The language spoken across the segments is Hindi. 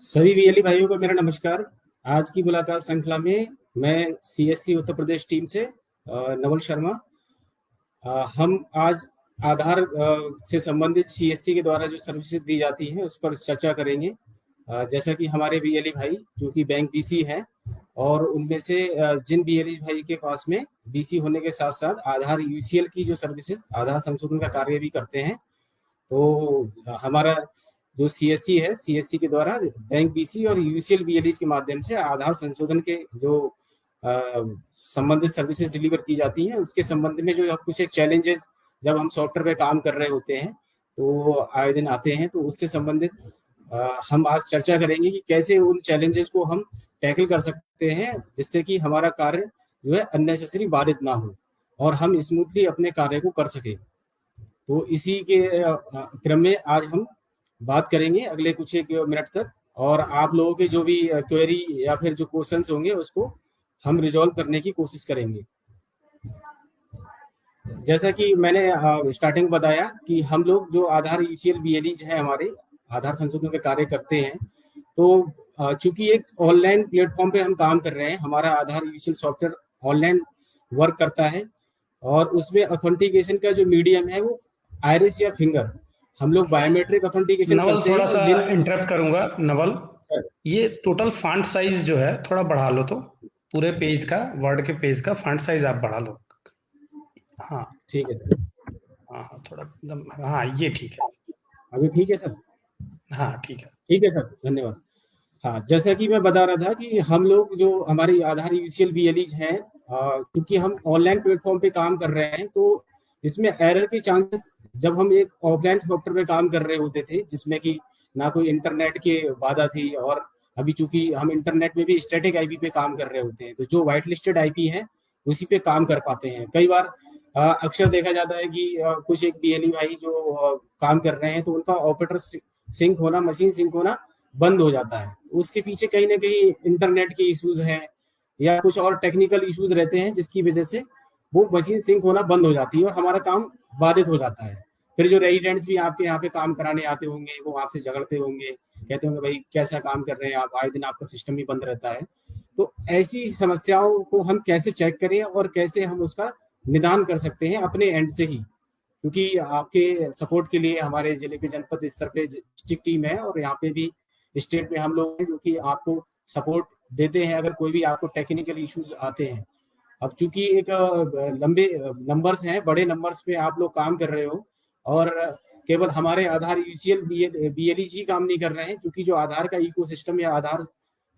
सभी वीएलई भाइयों को मेरा नमस्कार। आज की मुलाकात श्रृंखला में मैं सीएससी उत्तर प्रदेश टीम से नवल शर्मा। हम आज आधार से संबंधित सीएससी के द्वारा जो सर्विसेज दी जाती हैं उस पर चर्चा करेंगे। जैसा कि हमारे वीएलई भाई जो कि बैंक बीसी हैं और उनमें से जिन वीएलई भाई के पास में बीसी होने के साथ साथ आधार यूसीएल की जो सर्विसेज आधार संशोधन का कार्य भी करते हैं, तो हमारा जो सीएससी है, सीएससी के द्वारा बैंक बीसी और यूसीएल वीएलई के माध्यम से आधार संशोधन के जो संबंधित सर्विसेज डिलीवर की जाती हैं उसके संबंध में जो कुछ एक चैलेंजेस जब हम सॉफ्टवेयर पे काम कर रहे होते हैं तो आए दिन आते हैं, तो उससे संबंधित हम आज चर्चा करेंगे कि कैसे उन चैलेंजेस को हम टैकल कर सकते हैं जिससे कि हमारा कार्य जो है अननेसेसरी बाधित ना हो और हम स्मूथली अपने कार्य को कर सकें। तो इसी के क्रम में आज हम बात करेंगे अगले कुछ एक मिनट तक, और आप लोगों के जो भी क्वेरी या फिर जो क्वेश्चंस होंगे उसको हम रिजॉल्व करने की कोशिश करेंगे। जैसा कि मैंने स्टार्टिंग बताया कि हम लोग जो आधार यूसीएल वीएलईज हैं हमारे आधार संशोधन के कार्य करते हैं, तो चूंकि एक ऑनलाइन प्लेटफॉर्म पे हम काम कर रहे हैं, हमारा आधार यूसीएल सॉफ्टवेयर ऑनलाइन वर्क करता है और उसमें ऑथेंटिकेशन का जो मीडियम है वो आइरिस या फिंगर, हम लोग बायोमेट्रिक ऑथेंटिकेशन करते हैं। थोड़ा सा इंटरप्ट करूंगा नवल, ये टोटल फॉन्ट साइज जो है थोड़ा बढ़ा लो, तो पूरे पेज का वर्ड के पेज का फॉन्ट साइज आप बढ़ा लो। हाँ ठीक है सर। हाँ थोड़ा एकदम, हाँ ये ठीक है, अभी ठीक है सर? हाँ ठीक है, ठीक है सर, धन्यवाद। हाँ, जैसा कि मैं बता रहा था कि हम लोग जो हमारी आधार यूसीएल वीएलईज हैं, क्योंकि हम ऑनलाइन प्लेटफॉर्म पे काम कर रहे हैं तो इसमें एरर के चांसेस, जब हम एक ऑफलाइन सॉफ्टवेयर पे काम कर रहे होते थे जिसमें कि ना कोई इंटरनेट की बाधा थी, और अभी चूंकि हम इंटरनेट में भी स्टैटिक आईपी पे काम कर रहे होते हैं तो जो व्हाइट लिस्टेड आईपी है उसी पे काम कर पाते हैं। कई बार अक्सर देखा जाता है कि कुछ एक बीएलई भाई जो काम कर रहे हैं तो उनका ऑपरेटर सिंक होना, मशीन सिंक होना बंद हो जाता है। उसके पीछे कहीं ना कहीं इंटरनेट के इश्यूज हैं या कुछ और टेक्निकल इश्यूज रहते हैं जिसकी वजह से वो मशीन सिंक होना बंद हो जाती है और हमारा काम बाधित हो जाता है। फिर जो रेजिडेंट्स भी आपके यहाँ पे काम कराने आते होंगे वो आपसे झगड़ते होंगे, कहते होंगे भाई कैसा काम कर रहे हैं आप, आए दिन आपका सिस्टम भी बंद रहता है। तो ऐसी समस्याओं को हम कैसे चेक करें और कैसे हम उसका निदान कर सकते हैं अपने एंड से ही, क्योंकि आपके सपोर्ट के लिए हमारे जिले के जनपद स्तर पे डिस्ट्रिक्ट टीम है और यहाँ पे भी स्टेट में हम लोग हैं जो कि आपको सपोर्ट देते हैं अगर कोई भी आपको टेक्निकल इश्यूज आते हैं। अब चूंकि एक लंबे नंबर्स हैं, बड़े नंबर्स पे आप लोग काम कर रहे हो और केवल हमारे आधार यूसीएल बीएलई ही काम नहीं कर रहे हैं, क्योंकि जो आधार का इकोसिस्टम या आधार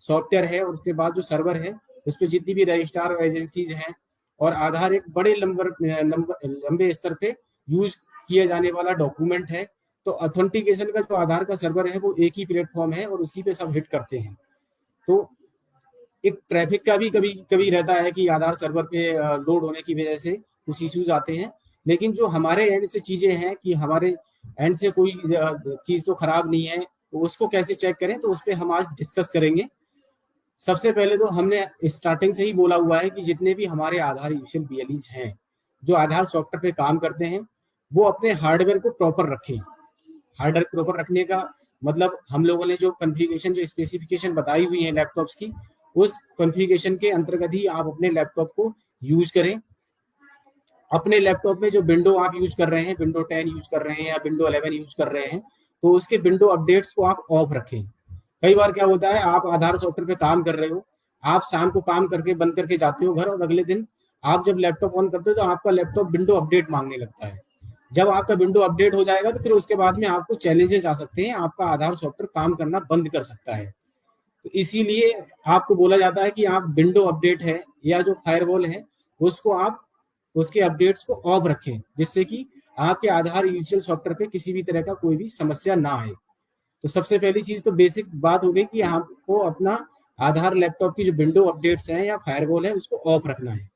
सॉफ्टवेयर है और उसके बाद जो सर्वर है उस पर जितनी भी रजिस्ट्रार एजेंसीज हैं और आधार एक बड़े लंबे स्तर पे यूज किया जाने वाला डॉक्यूमेंट है, तो ऑथेंटिकेशन का जो आधार का सर्वर है वो एक ही प्लेटफॉर्म है और उसी पे सब हिट करते हैं। तो एक ट्रैफिक का भी कभी कभी रहता है कि आधार सर्वर पे लोड होने की वजह से कुछ इश्यूज आते हैं, लेकिन जो हमारे एंड से चीजें हैं कि हमारे एंड से कोई चीज तो खराब नहीं है, तो उसको कैसे चेक करें तो उस पर हम आज डिस्कस करेंगे। सबसे पहले तो हमने स्टार्टिंग से ही बोला हुआ है कि जितने भी हमारे आधार यूसीएल बीएलईज हैं जो आधार सॉफ्टवेयर पे काम करते हैं वो अपने हार्डवेयर को प्रॉपर रखें। हार्डवेयर प्रॉपर रखने का मतलब हम लोगों ने जो कॉन्फ़िगरेशन, जो स्पेसिफिकेशन बताई हुई है लैपटॉप्स की, उस कॉन्फ़िगरेशन के अंतर्गत ही आप अपने लैपटॉप को यूज करें। अपने लैपटॉप में जो विंडो आप यूज कर रहे हैं, विंडो 10 यूज कर रहे हैं या विंडो 11 यूज कर रहे हैं, तो उसके विंडो अपडेट्स को आप ऑफ रखें। कई बार क्या होता है, आप आधार सॉफ्टवेयर पे काम कर रहे हो, आप शाम को काम करके बंद करके जाते हो घर और अगले दिन आप जब लैपटॉप ऑन करते हो तो आपका लैपटॉप विंडो अपडेट मांगने लगता है। जब आपका विंडो अपडेट हो जाएगा तो फिर उसके बाद में आपको चैलेंजेस आ सकते हैं, आपका आधार सॉफ्टवेयर काम करना बंद कर सकता है। तो इसीलिए आपको बोला जाता है कि आप विंडो अपडेट है या जो फायरवॉल है उसको आप उसके अपडेट्स को ऑफ रखें, जिससे कि आपके आधार यूजुअल सॉफ्टवेयर पे किसी भी तरह का कोई भी समस्या ना आए। तो सबसे पहली चीज तो बेसिक बात हो गई कि आपको अपना आधार लैपटॉप की जो विंडो अपडेट्स हैं या फायरवॉल है उसको ऑफ रखना है।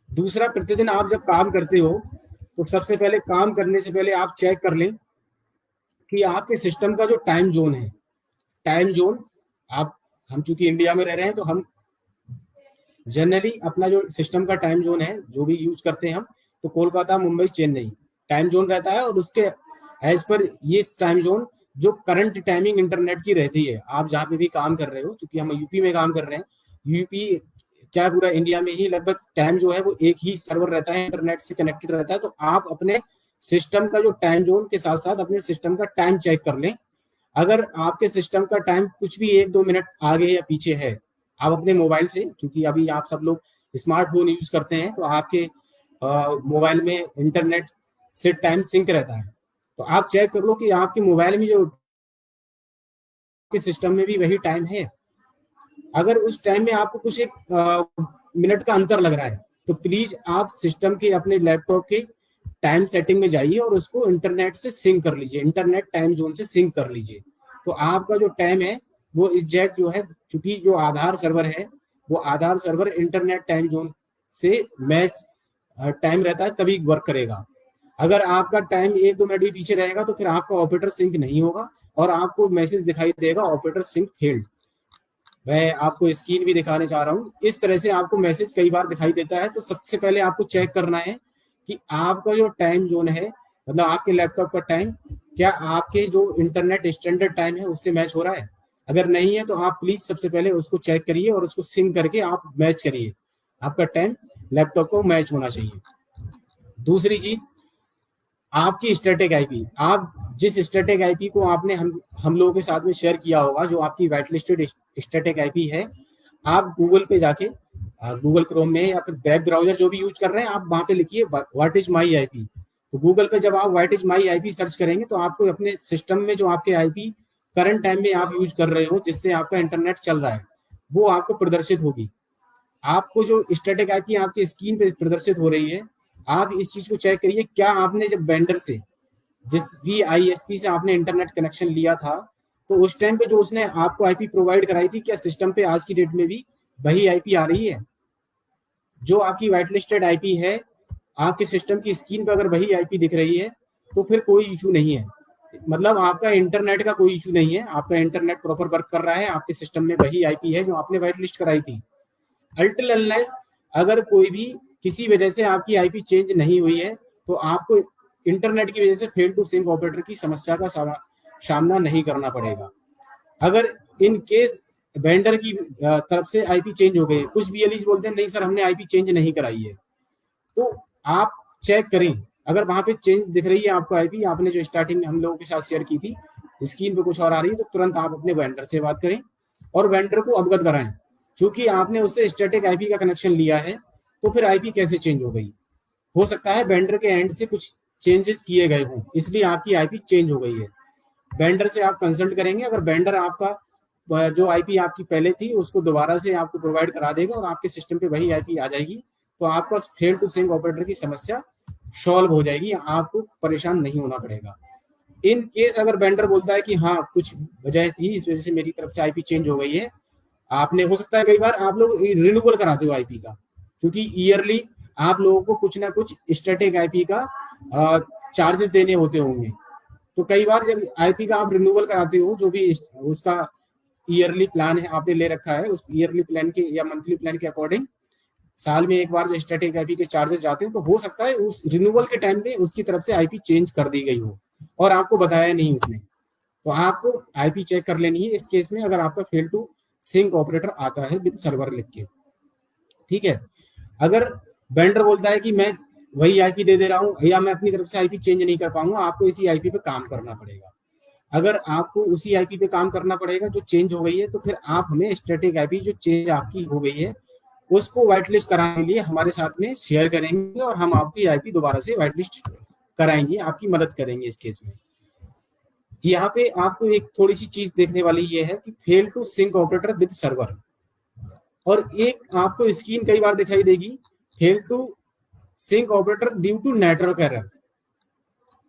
दूसरा, प्रतिदिन आप जब काम करते हो तो सबसे पहले काम करने से पहले आप चेक कर लें कि आपके सिस्टम का जो टाइम जोन है, टाइम जोन आप, हम चूंकि इंडिया में रह रहे हैं तो हम जनरली अपना जो सिस्टम का टाइम जोन है जो भी यूज करते हैं हम, तो कोलकाता, मुंबई, चेन्नई टाइम जोन रहता है और उसके एज पर ये टाइम जोन जो करंट टाइमिंग इंटरनेट की रहती है, आप जहाँ पे भी काम कर रहे हो, क्योंकि हम यूपी में काम कर रहे हैं, यूपी क्या पूरा इंडिया में ही लगभग टाइम जो है वो एक ही सर्वर रहता है, इंटरनेट से कनेक्टेड रहता है। तो आप अपने सिस्टम का जो टाइम जोन के साथ साथ अपने सिस्टम का टाइम चेक कर लें। अगर आपके सिस्टम का टाइम कुछ भी 1-2 मिनट आगे या पीछे है, आप अपने मोबाइल से, क्योंकि अभी आप सब लोग स्मार्टफोन यूज करते हैं, तो आपके मोबाइल में इंटरनेट से टाइम सिंक रहता है। तो आप चेक कर लो कि आपके मोबाइल में जो के सिस्टम में भी वही टाइम है। अगर उस टाइम में आपको कुछ एक मिनट का अंतर लग रहा है, तो प्लीज आप सिस्टम के अपने लैपटॉप के टाइम सेटिंग में जाइए और उसको इंटरनेट से सिंक कर लीजिए, इंटरनेट टाइम जोन से सिंक कर लीजिए। तो आपका जो टाइम है वो एग्जैक्ट जो है, चूंकि जो आधार सर्वर है वो आधार सर्वर इंटरनेट टाइम जोन से मैच टाइम रहता है तभी वर्क करेगा। अगर आपका टाइम 1-2 मिनट भी पीछे रहेगा तो फिर आपका ऑपरेटर सिंक नहीं होगा और आपको मैसेज दिखाई देगा ऑपरेटर सिंक फेल्ड। मैं आपको स्क्रीन भी दिखाने चाह रहा हूँ, इस तरह से आपको मैसेज कई बार दिखाई देता है। तो सबसे पहले आपको चेक करना है कि आपका जो टाइम जोन है, मतलब आपके लैपटॉप का टाइम, क्या आपके जो इंटरनेट स्टैंडर्ड टाइम है उससे मैच हो रहा है। अगर नहीं है तो आप प्लीज सबसे पहले उसको चेक करिए और उसको सिंक करके आप मैच करिए, आपका टाइम लैपटॉप को मैच होना चाहिए। दूसरी चीज, आपकी स्टैटिक आईपी, आप जिस स्टैटिक आईपी को आपने हम लोगों के साथ में शेयर किया होगा, जो आपकी वाइट लिस्टेड स्टैटिक आईपी है, आप गूगल पे जाके गूगल क्रोम में या फिर वेब ब्राउजर जो भी यूज कर रहे हैं, आप वहां पे लिखिए व्हाट इज माई आईपी। तो गूगल पे जब आप what is my IP search करेंगे तो आपको अपने सिस्टम में जो आपके आईपी करंट टाइम में आप यूज कर रहे हो, जिससे आपका इंटरनेट चल रहा है, वो आपको प्रदर्शित होगी। आपको जो स्टैटिक आईपी आपकी स्क्रीन पे प्रदर्शित हो रही है, आप इस चीज को चेक करिए, क्या आपने जब वेंडर से, जिस भी आईएसपी से आपने इंटरनेट कनेक्शन लिया था, तो उस टाइम पे जो उसने आपको आईपी प्रोवाइड कराई थी, क्या सिस्टम पे आज की डेट में भी वही आईपी आ रही है। जो आपकी व्हाइट लिस्टेड आईपी है, आपके सिस्टम की स्क्रीन पर अगर वही आईपी दिख रही है तो फिर कोई इशू नहीं है, मतलब आपका इंटरनेट का कोई इशू नहीं है, आपका इंटरनेट प्रॉपर वर्क कर रहा है, आपके सिस्टम में वही आईपी है जो आपने व्हाइट लिस्ट कराई थी। अल्टिल अनलेस अगर कोई भी किसी वजह से आपकी आईपी चेंज नहीं हुई है, तो आपको इंटरनेट की वजह से फेल टू सिंक ऑपरेटर की समस्या का सामना नहीं करना पड़ेगा। अगर इन केस वेंडर की तरफ से आईपी चेंज हो गई, कुछ बीएलईज बोलते हैं नहीं सर हमने आईपी चेंज नहीं कराई है, तो आप चेक करें। अगर वहां पे चेंज दिख रही है आपको आईपी, आपने जो स्टार्टिंग में हम लोगों के साथ शेयर की थी, स्क्रीन पे कुछ और आ रही है, तो तुरंत आप अपने वेंडर से बात करें और वेंडर को अवगत कराएं। चूंकि आपने उससे स्टैटिक आईपी का कनेक्शन लिया है, तो फिर आईपी कैसे चेंज हो गई। हो सकता है वेंडर के एंड से कुछ चेंजेस किए गए हों, इसलिए आपकी आईपी चेंज हो गई है। वेंडर से आप कंसल्ट करेंगे, अगर वेंडर आपका जो आईपी आपकी पहले थी उसको दोबारा से आपको प्रोवाइड करा देगा और आपके सिस्टम पे वही आईपी आ जाएगी, तो आपका फेल टू सिंक ऑपरेटर की समस्या सॉल्व हो जाएगी, आपको परेशान नहीं होना पड़ेगा। इन केस अगर वेंडर बोलता है कि हाँ कुछ वजह थी, इस वजह से मेरी तरफ से आईपी चेंज हो गई है, आपने, हो सकता है कई बार आप लोग रिन्यूअल कराते हो आईपी का, क्योंकि ईयरली आप लोगों को कुछ ना कुछ स्टैटिक आईपी का चार्जेस देने होते होंगे। तो कई बार जब आईपी का आप रिन्यूअल कराते हो, जो भी उसका ईयरली प्लान है आपने ले रखा है, उस ईयरली प्लान के या मंथली प्लान के अकॉर्डिंग साल में एक बार जो स्टैटिक आईपी के चार्जेस जाते हैं, तो हो सकता है उस रिन्यूअल के टाइम पे उसकी तरफ से आईपी चेंज कर दी गई हो और आपको बताया नहीं उसने, तो आपको आईपी चेक कर लेनी है इस केस में, अगर आपका फेल टू सिंक ऑपरेटर आता है विद सर्वर लिख के। ठीक है, अगर वेंडर बोलता है कि मैं वही आईपी दे रहा हूँ या मैं अपनी तरफ से आईपी चेंज नहीं कर पाऊंगा, आपको इसी आईपी पे काम करना पड़ेगा। अगर आपको उसी आईपी पे काम करना पड़ेगा जो चेंज हो गई है, तो फिर आप हमें स्टैटिक आईपी जो चेंज आपकी हो गई है उसको व्हाइट लिस्ट कराने के लिए हमारे साथ में शेयर करेंगे और हम आपकी आईपी दोबारा से व्हाइट लिस्ट कराएंगे, आपकी मदद करेंगे इस केस में। यहाँ पे आपको एक थोड़ी सी चीज देखने वाली ये है कि fail to sync operator with server, और एक आपको स्क्रीन कई बार दिखाई देगी fail to sync operator due to network error.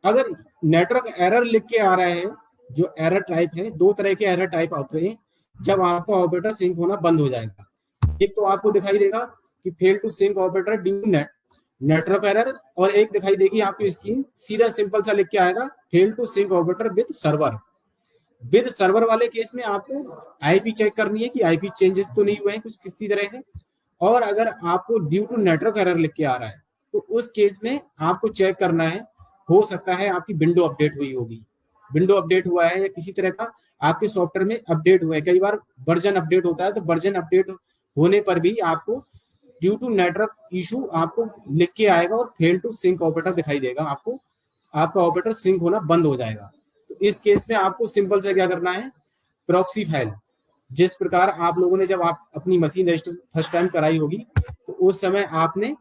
अगर नेटवर्क एरर लिख के आ रहा है, जो एरर टाइप है, दो तरह के एरर टाइप आते हैं जब आपका ऑपरेटर सिंक होना बंद हो जाएगा। एक तो आपको दिखाई देगा कि fail to sync operator due to network error, और एक दिखाई देगी आपकी स्क्रीन सीधा सिंपल सा लिख के आएगा fail to sync operator with server. With server वाले केस में आपको आईपी चेक करनी है कि आईपी चेंजेस तो नहीं हुए हैं कुछ किसी तरह से, और अगर आपको ड्यू टू नेटवर्क एरर लिख के आ रहा है तो उस केस में आपको चेक करना है हो सकता है आपकी विंडो अपडेट हुई होगी, विंडो अपडेट हुआ है या किसी तरह का आपके सॉफ्टवेयर में अपडेट हुआ है। कई बार वर्जन अपडेट होता है, तो वर्जन अपडेट होने पर भी आपको ड्यू टू नेटवर्क इशू आपको लिख के आएगा और फेल टू सिंक ऑपरेटर दिखाई देगा, आपको आपका ऑपरेटर सिंक होना बंद हो जाएगा। तो इस केस में आपको सिंपल से क्या करना है, प्रॉक्सी फाइल, जिस प्रकार आप लोगों ने जब आप अपनी मशीन रजिस्टर फर्स्ट टाइम कराई होगी, तो उस समय आपने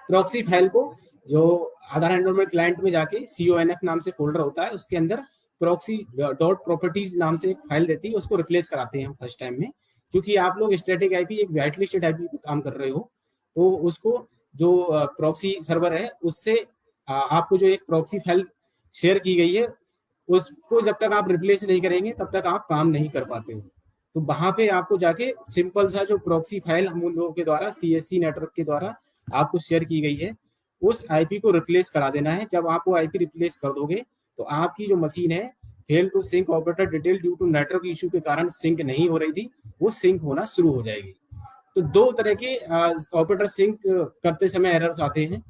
प्रॉक्सी फाइल को जो आधार एनरोलमेंट क्लाइंट में जाके CONF नाम से फोल्डर होता है, उसके अंदर प्रॉक्सी डॉट प्रॉपर्टीज नाम से एक फाइल रहती है, उसको रिप्लेस कराते हैं हम फर्स्ट टाइम में। क्योंकि आप लोग स्टैटिक आईपी, एक व्हाइट लिस्टेड आईपी पे काम कर रहे हो, तो उसको जो प्रॉक्सी सर्वर है उससे आपको जो एक प्रॉक्सी फाइल शेयर की गई है, उसको जब तक आप रिप्लेस नहीं करेंगे तब तक आप काम नहीं कर पाते हो। तो वहां पे आपको जाके सिंपल सा जो प्रॉक्सी फाइल हम लोगों के द्वारा CSC नेटवर्क के द्वारा आपको शेयर की गई है, उस आईपी को रिप्लेस करा देना है। जब आप वो आईपी रिप्लेस कर दोगे, तो आपकी जो मशीन है fail to sync operator detail due to network issue के कारण सिंक नहीं हो रही थी, वो सिंक होना शुरू हो जाएगी। तो दो तरह के ऑपरेटर सिंक करते समय एरर्स आते हैं।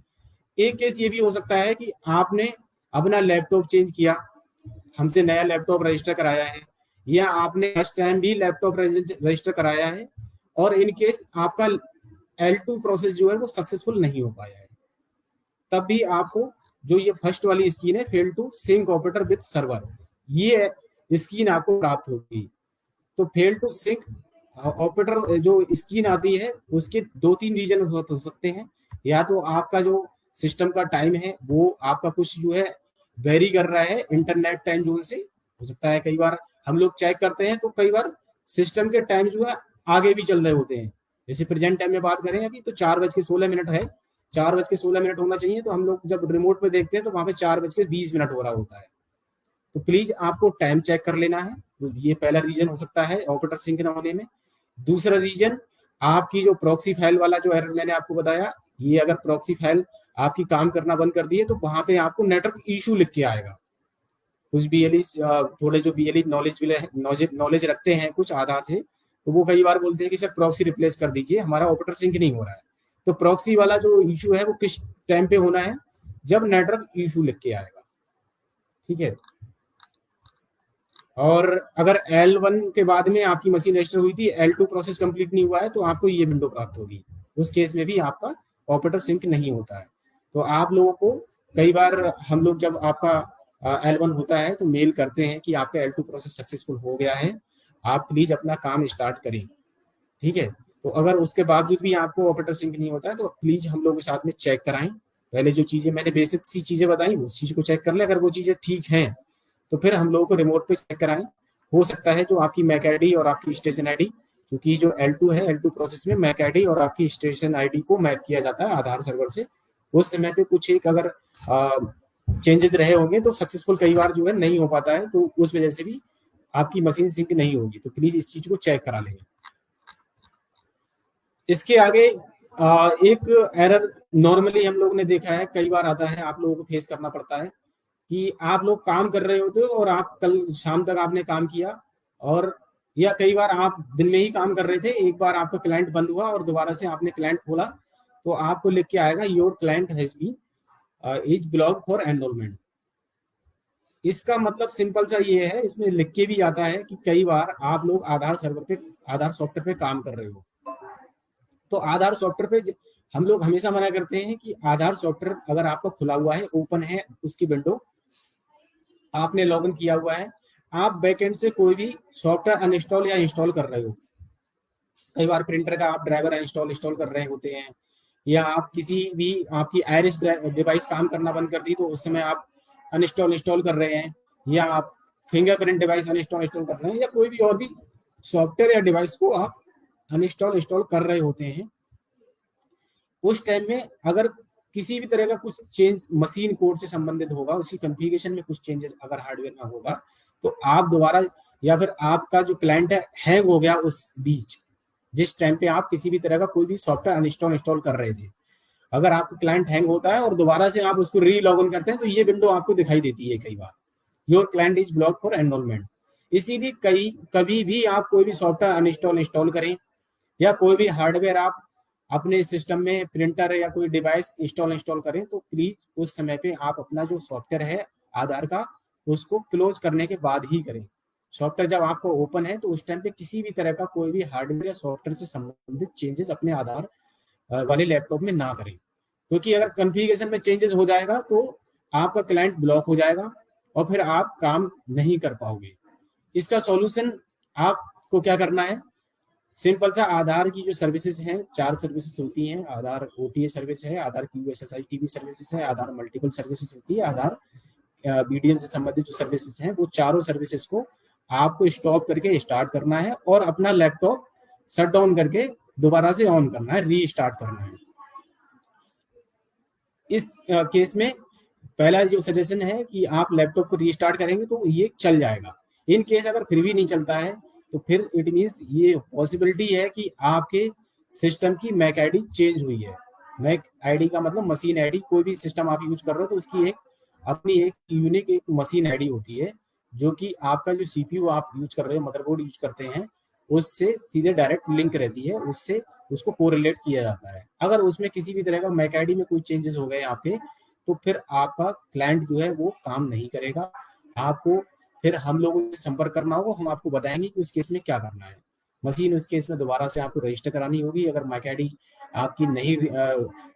एक केस ये भी हो सकता है कि आपने अपना लैपटॉप चेंज किया, हमसे नया लैपटॉप रजिस्टर कराया है, या आपने फर्स्ट टाइम भी लैपटॉप रजिस्टर कराया है, और इन केस आपका L2 प्रोसेस जो है वो सक्सेसफुल नहीं हो पाया है, तब भी आपको जो ये फर्स्ट वाली स्क्रीन है, fail to sync operator with server, ये स्क्रीन आपको प्राप्त होगी। तो फेल टू सिंक ऑपरेटर जो स्क्रीन आती है, उसके 2-3 रीजन हो सकते हैं। या तो आपका जो सिस्टम का टाइम है वो आपका कुछ जो है वेरी कर रहा है इंटरनेट टाइम जोन से, हो सकता है। कई बार हम लोग चेक करते हैं तो कई बार सिस्टम के टाइम जो है आगे भी चल रहे होते हैं। जैसे प्रेजेंट टाइम में बात करें अभी, तो 4:16 है, 4:16 होना चाहिए, तो हम लोग जब रिमोट पे देखते हैं तो वहां पे 4:20 हो रहा होता है। तो प्लीज आपको टाइम चेक कर लेना है। तो ये पहला रीजन हो सकता है ऑपरेटर सिंक ना होने में। दूसरा रीजन, आपकी जो प्रॉक्सी फाइल वाला जो एरर मैंने आपको बताया, ये अगर प्रॉक्सी फाइल आपकी काम करना बंद कर दिए, तो वहां पे आपको नेटवर्क इशू लिख के आएगा। कुछ BLE थोड़े जो BLE नॉलेज रखते हैं कुछ आधार से, तो वो कई बार बोलते हैं कि सर प्रॉक्सी रिप्लेस कर दीजिए, हमारा ऑपरेटर सिंक नहीं हो रहा है। तो प्रॉक्सी वाला जो इशू है वो किस टाइम पे होना है, जब नेटवर्क इशू लिख के आएगा, ठीक है। और अगर L1 के बाद में आपकी मशीन रजिस्टर हुई थी, L2 प्रोसेस कंप्लीट नहीं हुआ है, तो आपको ये विंडो प्राप्त होगी। उस केस में भी आपका ऑपरेटर सिंक नहीं होता है। तो आप लोगों को कई बार हम लोग जब आपका L1 होता है तो मेल करते हैं कि आपका L2 प्रोसेस सक्सेसफुल हो गया है, आप प्लीज अपना काम स्टार्ट करें, ठीक है। तो अगर उसके बावजूद भी आपको ऑपरेटर सिंक नहीं होता है, तो प्लीज हम लोग के साथ में चेक कराएं। पहले जो चीजें मैंने बेसिक सी चीजें बताई, उस चीज को चेक कर ले। अगर वो चीजें ठीक हैं, तो फिर हम लोगों को रिमोट पे चेक कराएं। हो सकता है जो आपकी मैक आईडी और आपकी स्टेशन आईडी, क्योंकि जो L2 है, L2 प्रोसेस में मैक आईडी और आपकी स्टेशन आईडी को मैप किया जाता है आधार सर्वर से। उस समय पे कुछ एक अगर चेंजेस रहे होंगे तो सक्सेसफुल कई बार जो है नहीं हो पाता है, तो उस वजह से भी आपकी मशीन सिंक नहीं होगी। तो प्लीज इस चीज को चेक करा लेंगे। इसके आगे एक एरर नॉर्मली हम लोग ने देखा है, कई बार आता है, आप लोगों को फेस करना पड़ता है कि आप लोग काम कर रहे होते हो और आप कल शाम तक आपने काम किया, और या कई बार आप दिन में ही काम कर रहे थे, एक बार आपका क्लाइंट बंद हुआ और दोबारा से आपने क्लाइंट खोला, तो आपको लिख के आएगा your client has been is blocked for enrolment. इसका मतलब सिंपल सा ये है, इसमें लिख के भी आता है कि कई बार आप लोग आधार सर्वर पे, आधार सॉफ्टवेयर पे काम कर रहे हो, तो आधार सॉफ्टवेयर पे हम लोग हमेशा मना करते हैं कि आधार सॉफ्टवेयर अगर आपका खुला हुआ है, ओपन है उसकी विंडो, आपने लॉगिन किया हुआ है, आप बैकएंड से कोई भी सॉफ्टवेयर अनइंस्टॉल या इंस्टॉल कर रहे हो, कई बार प्रिंटर का आप ड्राइवर इंस्टॉल कर रहे होते हैं, या आप किसी भी आपकी आयरिस डिवाइस काम करना बंद कर दी तो उस समय आप इंस्टॉल कर रहे हैं, या आप फिंगरप्रिंट डिवाइस इंस्टॉल कर रहे हैं, या कोई भी और भी सॉफ्टवेयर या डिवाइस को आप इंस्टॉल कर रहे होते हैं, उस टाइम में अगर किसी भी तरह का कुछ चेंज मशीन कोड से संबंधित होगा, उसकी कॉन्फ़िगरेशन में कुछ चेंजेस अगर हार्डवेयर में होगा, तो आप दोबारा, या फिर आपका जो क्लाइंट है हैंग हो गया उस बीच, जिस टाइम पे आप किसी भी तरह का कोई भी सॉफ्टवेयर इंस्टॉल कर रहे थे, अगर आपका क्लाइंट हैंग होता है और दोबारा से आप उसको री लॉग इन करते हैं, तो ये विंडो आपको दिखाई देती है कई बार, your client is blocked for enrolment. इसीलिए कभी भी आप कोई भी सॉफ्टवेयर अनइंस्टॉल करें या कोई भी हार्डवेयर आप अपने सिस्टम में प्रिंटर या कोई डिवाइस इंस्टॉल करें तो प्लीज उस समय पे आप अपना जो सॉफ्टवेयर है आधार का उसको क्लोज करने के बाद ही करें। सॉफ्टवेयर जब आपको ओपन है तो उस टाइम पे किसी भी तरह का कोई भी हार्डवेयर या सॉफ्टवेयर से संबंधित चेंजेस अपने आधार वाले लैपटॉप में ना करें, क्योंकि अगर कॉन्फ़िगरेशन में चेंजेस हो जाएगा तो आपका क्लाइंट ब्लॉक हो जाएगा और फिर आप काम नहीं कर पाओगे। इसका सॉल्यूशन आपको क्या करना है, सिंपल सा आधार की जो सर्विसेज हैं, 4 सर्विसेज होती हैं। आधार ओटीए सर्विस है, आधार क्यूएसएसआई टीवी सर्विसेज है, आधार मल्टीपल सर्विसेज होती है, आधार बीडीएम से संबंधित जो सर्विसेज हैं वो चारों सर्विसेज को आपको स्टॉप करके स्टार्ट करना है और अपना लैपटॉप शट डाउन करके दोबारा से ऑन करना है, रीस्टार्ट करना है। इस केस में पहला जो सजेशन है कि आप लैपटॉप को रीस्टार्ट करेंगे तो ये चल जाएगा। इन केस अगर फिर भी नहीं चलता है तो फिर इट मीन्स ये पॉसिबिलिटी है कि आपके सिस्टम की मैक आईडी चेंज हुई है। मैक आईडी का मतलब मशीन आईडी, कोई भी सिस्टम आप यूज कर रहे हो तो उसकी एक अपनी एक यूनिक एक मशीन आईडी होती है जो कि आपका जो सीपीयू आप यूज कर रहे हो, मदरबोर्ड यूज करते हैं, उससे सीधे डायरेक्ट लिंक रहती है, उससे उसको कोरिलेट किया जाता है। अगर उसमें किसी भी तरह का मैक आईडी में कोई चेंजेस हो गए आपके तो फिर आपका क्लाइंट जो है वो काम नहीं करेगा। आपको फिर हम लोगों से संपर्क करना होगा, हम आपको बताएंगे कि उस केस में क्या करना है। मशीन उस केस में दोबारा से आपको रजिस्टर करानी होगी अगर मैक आईडी आपकी नहीं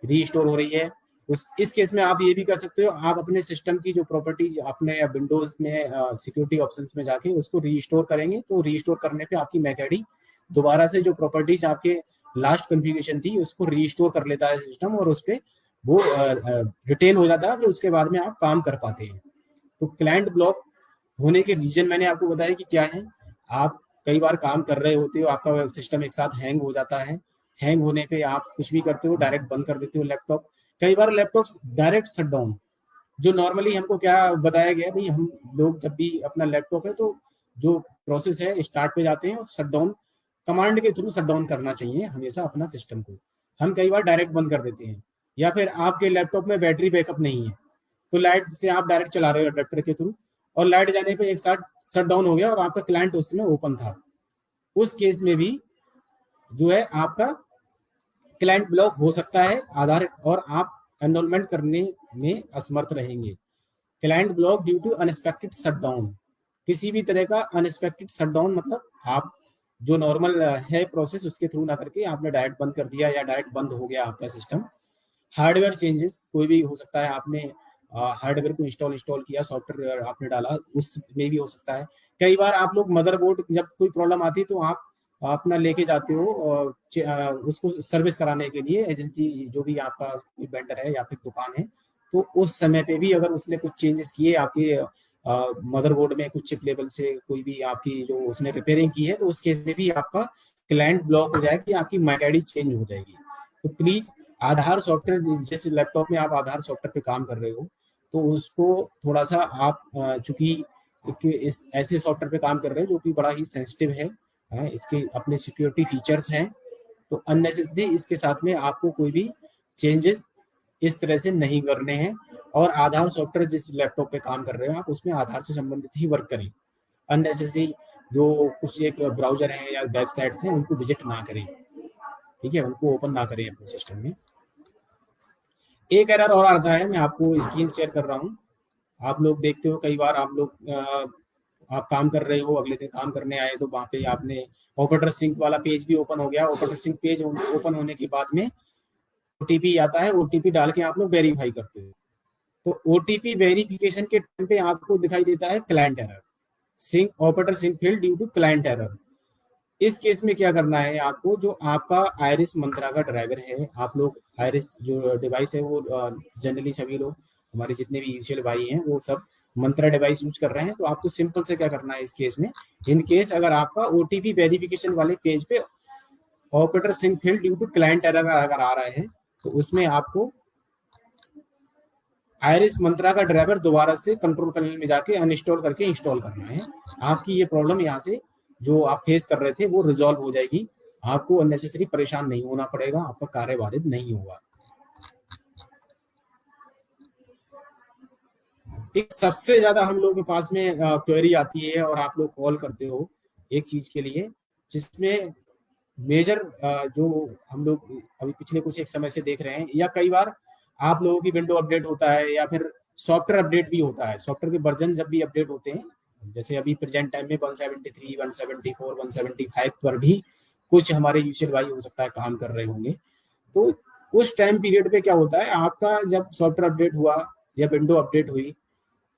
रीस्टोर हो रही है। इस केस में आप ये भी कर सकते हो, आप अपने सिस्टम की जो प्रॉपर्टीज अपने विंडोज में सिक्योरिटी ऑप्शंस में जाके उसको रीस्टोर करेंगे तो रीस्टोर करने पे आपकी मैक आईडी दोबारा से जो प्रॉपर्टीज आपके लास्ट कॉन्फ़िगरेशन थी उसको रीस्टोर कर लेता है सिस्टम और उस पर वो रिटेन हो जाता है, फिर उसके बाद में आप काम कर पाते हैं। तो क्लाइंट ब्लॉक होने के रीजन मैंने आपको बताया कि क्या है। आप कई बार काम कर रहे होते हो, आपका सिस्टम एक साथ हैंग हो जाता है, हैंग होने पे आप कुछ भी करते हो डायरेक्ट बंद कर देते हो लैपटॉप। कई बार लैपटॉप डायरेक्ट शट डाउन, जो नॉर्मली हमको क्या बताया गया भाई, हम लोग जब भी अपना लैपटॉप है तो जो प्रोसेस है स्टार्ट पे जाते हैं और शट डाउन कमांड के थ्रू शट डाउन करना चाहिए हमेशा अपना सिस्टम को। हम कई बार डायरेक्ट बंद कर देते हैं, या फिर आपके लैपटॉप में बैटरी बैकअप नहीं है तो लाइट से आप डायरेक्ट चला रहे हो अडेप्टर के थ्रू और लाइट जाने पे एक साथ शट डाउन हो गया और आपका क्लाइंट उस समय ओपन था। उस केस में भी जो है आपका क्लाइंट ब्लॉक हो सकता है आधार और आप एनरोलमेंट करने में असमर्थ रहेंगे। Client block due to unexpected shutdown, किसी भी तरह का अनएक्सपेक्टेड शटडाउन मतलब आप जो नॉर्मल है प्रोसेस उसके थ्रू ना करके आपने डायरेक्ट बंद कर दिया या डायरेक्ट बंद हो गया आपका सिस्टम। हार्डवेयर चेंजेस कोई भी हो सकता है, आपने हार्डवेयर को इंस्टॉल किया, सॉफ्टवेयर आपने डाला, उसमें भी हो सकता है। कई बार आप लोग मदरबोर्ड जब कोई प्रॉब्लम आती है तो आप अपना लेके जाते हो और उसको सर्विस कराने के लिए एजेंसी, जो भी आपका कोई वेंडर है या फिर दुकान है, तो उस समय पे भी अगर उसने कुछ चेंजेस किए आपके मदरबोर्ड में, कुछ चिप लेवल से कोई भी आपकी जो उसने रिपेयरिंग की है, तो उस केस में भी आपका क्लाइंट ब्लॉक हो जाएगी, आपकी मैक आईडी चेंज हो जाएगी। तो प्लीज आधार सॉफ्टवेयर, जैसे लैपटॉप में आप आधार सॉफ्टवेयर पे काम कर रहे हो तो उसको थोड़ा सा आप चूंकि इस ऐसे सॉफ्टवेयर पे काम कर रहे हैं जो कि बड़ा ही सेंसिटिव है, इसके अपने सिक्योरिटी फीचर्स हैं, तो अननेसेसरी इसके साथ में आपको कोई भी चेंजेस इस तरह से नहीं करने हैं। और आधार सॉफ्टवेयर जिस लैपटॉप पे काम कर रहे हो आप उसमें आधार से संबंधित ही वर्क करें। अननेसेसरी जो कुछ एक ब्राउजर है या वेबसाइट्स हैं उनको विजिट ना करें, ठीक है, उनको ओपन ना करें अपने सिस्टम में। एक एरर और आता है, मैं आपको स्क्रीन शेयर कर रहा हूँ। आप लोग देखते हो कई बार आप लोग आप काम कर रहे हो, अगले दिन काम करने आए तो वहां पे आपने ऑपरेटर सिंक वाला पेज भी ओपन हो गया। ऑपरेटर सिंक पेज ओपन होने के बाद में ओटीपी आता है, ओटीपी डाल के आप लोग वेरीफाई करते हो, तो ओटीपी वेरिफिकेशन के टाइम पे आपको दिखाई देता है client error, sync operator sync failed due to client error. इस केस में क्या करना है आपको, जो आपका आयरिस मंत्रा का ड्राइवर है, आप लोग आयरिस जो डिवाइस है वो जनरली सभी लोग हमारे जितने भी यूजुअल भाई हैं वो सब मंत्रा डिवाइस यूज कर रहे हैं, तो आपको सिंपल से क्या करना है इस केस में, इन केस अगर आपका ओटीपी वेरिफिकेशन वाले पेज पे operator sync failed due to client error अगर आ रहा है तो उसमें आपको आयरिस मंत्रा का ड्राइवर दोबारा से कंट्रोल पैनल में जाके अनइंस्टॉल करके इंस्टॉल करना है। आपकी ये प्रॉब्लम यहाँ से जो आप फेस कर रहे थे वो रिजॉल्व हो जाएगी, आपको अननेसेसरी परेशान नहीं होना पड़ेगा, आपका कार्य बाधित नहीं होगा। एक सबसे ज्यादा हम लोग के पास में क्वेरी आती है और आप लोग कॉल करते हो एक चीज के लिए, जिसमें मेजर जो हम लोग अभी पिछले कुछ एक समय से देख रहे हैं, या कई बार आप लोगों की विंडो अपडेट होता है या फिर सॉफ्टवेयर अपडेट भी होता है, सॉफ्टवेयर के वर्जन जब भी अपडेट होते हैं, जैसे अभी प्रेजेंट टाइम में 173, 174, 175 पर भी कुछ हमारे यूजर भाई हो सकता है काम कर रहे होंगे। तो उस टाइम पीरियड पे क्या होता है, आपका जब सॉफ्टवेयर अपडेट हुआ या विंडो अपडेट हुई,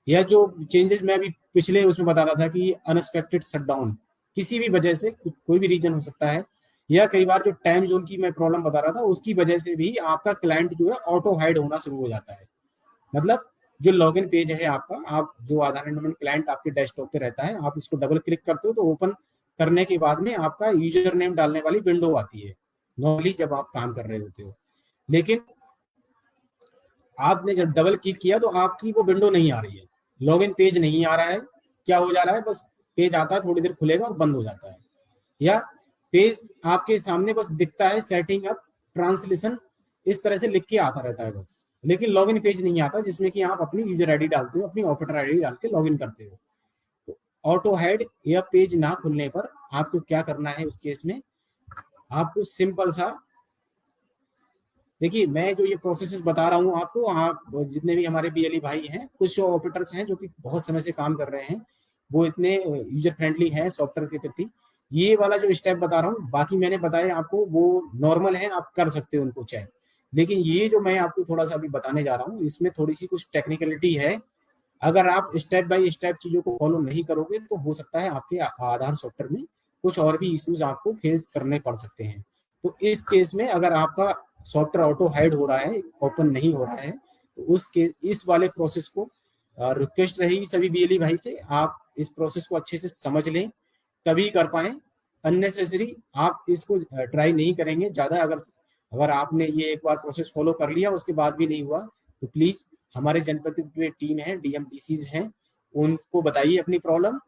या जो चेंजेस मैं अभी पिछले उसमें बता रहा था कि अनएक्सपेक्टेड शटडाउन किसी भी वजह से, कोई भी रीजन हो सकता है, या कई बार जो टाइम जोन की मैं प्रॉब्लम बता रहा था उसकी वजह से भी आपका क्लाइंट जो है ऑटो हाइड होना शुरू हो जाता है। मतलब जो लॉगिन पेज है आपका, आप जो आधार एनरोलमेंट क्लाइंट आपके डेस्कटॉप पे रहता है, आप उसको डबल क्लिक करते हो तो ओपन करने के बाद में आपका यूजर नेम डालने वाली विंडो आती है नॉर्मली जब आप काम कर रहे होते हो। लेकिन आपने जब डबल क्लिक किया तो आपकी वो विंडो नहीं आ रही है, लॉगिन पेज नहीं आ रहा है। क्या हो जा रहा है, बस पेज आता है, थोड़ी देर खुलेगा और बंद हो जाता है, या पेज आपके सामने बस दिखता है सेटिंग अप ट्रांसलेशन, इस तरह से लिख के आता रहता है बस, लेकिन लॉगिन पेज नहीं आता जिसमें कि आप अपनी यूजर आईडी डालते हो, अपनी ऑपरेटर आईडी डाल के लॉगिन करते हो। तो ऑटो हेड या पेज ना खुलने पर आपको क्या करना है उस केस में, आपको सिंपल सा, देखिए मैं जो ये प्रोसेस बता रहा हूँ आपको, आप जितने भी हमारे बीएलई भाई हैं, कुछ ऑपरेटर्स हैं जो कि बहुत समय से काम कर रहे हैं, वो इतने यूजर फ्रेंडली हैं सॉफ्टवेयर के प्रति, ये वाला जो स्टेप बता रहा हूँ बाकी मैंने बताया आपको वो नॉर्मल है, आप कर सकते हो उनको चेक। लेकिन ये जो मैं आपको थोड़ा सा अभी बताने जा रहा हूँ इसमें थोड़ी सी कुछ टेक्निकलिटी है, अगर आप स्टेप बाय स्टेप चीजों को फॉलो नहीं करोगे तो हो सकता है आपके आधार सॉफ्टवेयर में कुछ और भी इश्यूज आपको फेस करने पड़ सकते हैं। तो इस केस में अगर आपका सॉफ्टवेयर ऑटो हाइड हो रहा है, ओपन नहीं हो रहा है, तो उसके इस वाले प्रोसेस को रिक्वेस्ट रहेगी सभी बीएलई भाई से, आप इस प्रोसेस को अच्छे से समझ लें तभी कर पाए। अननेसेसरी आप इसको ट्राई नहीं करेंगे ज्यादा। अगर अगर आपने ये एक बार प्रोसेस फॉलो कर लिया उसके बाद भी नहीं हुआ तो प्लीज हमारे जनपद में टीम है, डीएमडीसीज हैं, उनको बताइए अपनी प्रॉब्लम,